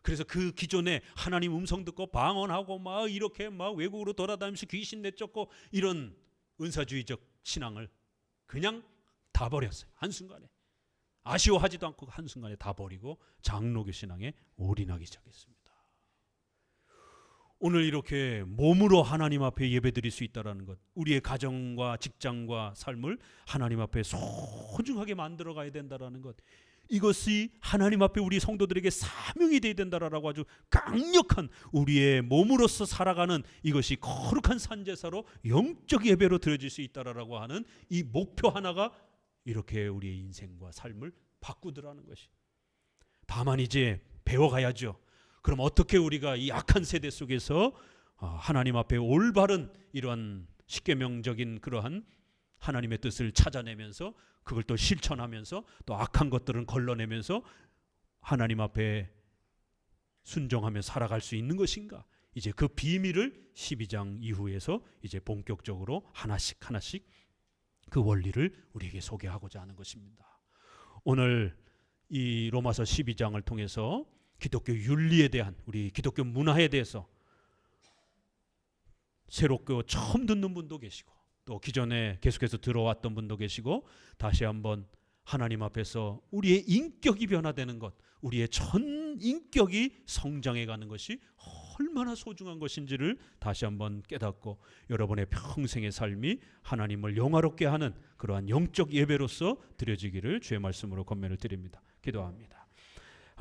그래서 그 기존에 하나님 음성 듣고 방언하고 막 이렇게 막 외국으로 돌아다니면서 귀신 내쫓고 이런 은사주의적 신앙을 그냥 다 버렸어요. 한순간에. 아쉬워하지도 않고 한순간에 다 버리고 장로교 신앙에 올인하기 시작했습니다. 오늘 이렇게 몸으로 하나님 앞에 예배드릴 수 있다는 것, 우리의 가정과 직장과 삶을 하나님 앞에 소중하게 만들어 가야 된다는 것, 이것이 하나님 앞에 우리 성도들에게 사명이 되어야 된다라고 아주 강력한 우리의 몸으로서 살아가는 이것이 거룩한 산제사로 영적 예배로 드려질 수 있다라고 하는 이 목표 하나가 이렇게 우리의 인생과 삶을 바꾸더라는 것이. 다만 이제 배워가야죠. 그럼 어떻게 우리가 이 악한 세대 속에서 하나님 앞에 올바른 이러한 십계명적인 그러한 하나님의 뜻을 찾아내면서 그걸 또 실천하면서 또 악한 것들은 걸러내면서 하나님 앞에 순종하며 살아갈 수 있는 것인가? 이제 그 비밀을 12장 이후에서 이제 본격적으로 하나씩 그 원리를 우리에게 소개하고자 하는 것입니다. 오늘 이 로마서 12장을 통해서 기독교 윤리에 대한, 우리 기독교 문화에 대해서 새롭게 처음 듣는 분도 계시고 또 기존에 계속해서 들어왔던 분도 계시고 다시 한번 하나님 앞에서 우리의 인격이 변화되는 것, 우리의 전 인격이 성장해가는 것이 얼마나 소중한 것인지를 다시 한번 깨닫고 여러분의 평생의 삶이 하나님을 영화롭게 하는 그러한 영적 예배로서 드려지기를 주의 말씀으로 권면을 드립니다. 기도합니다.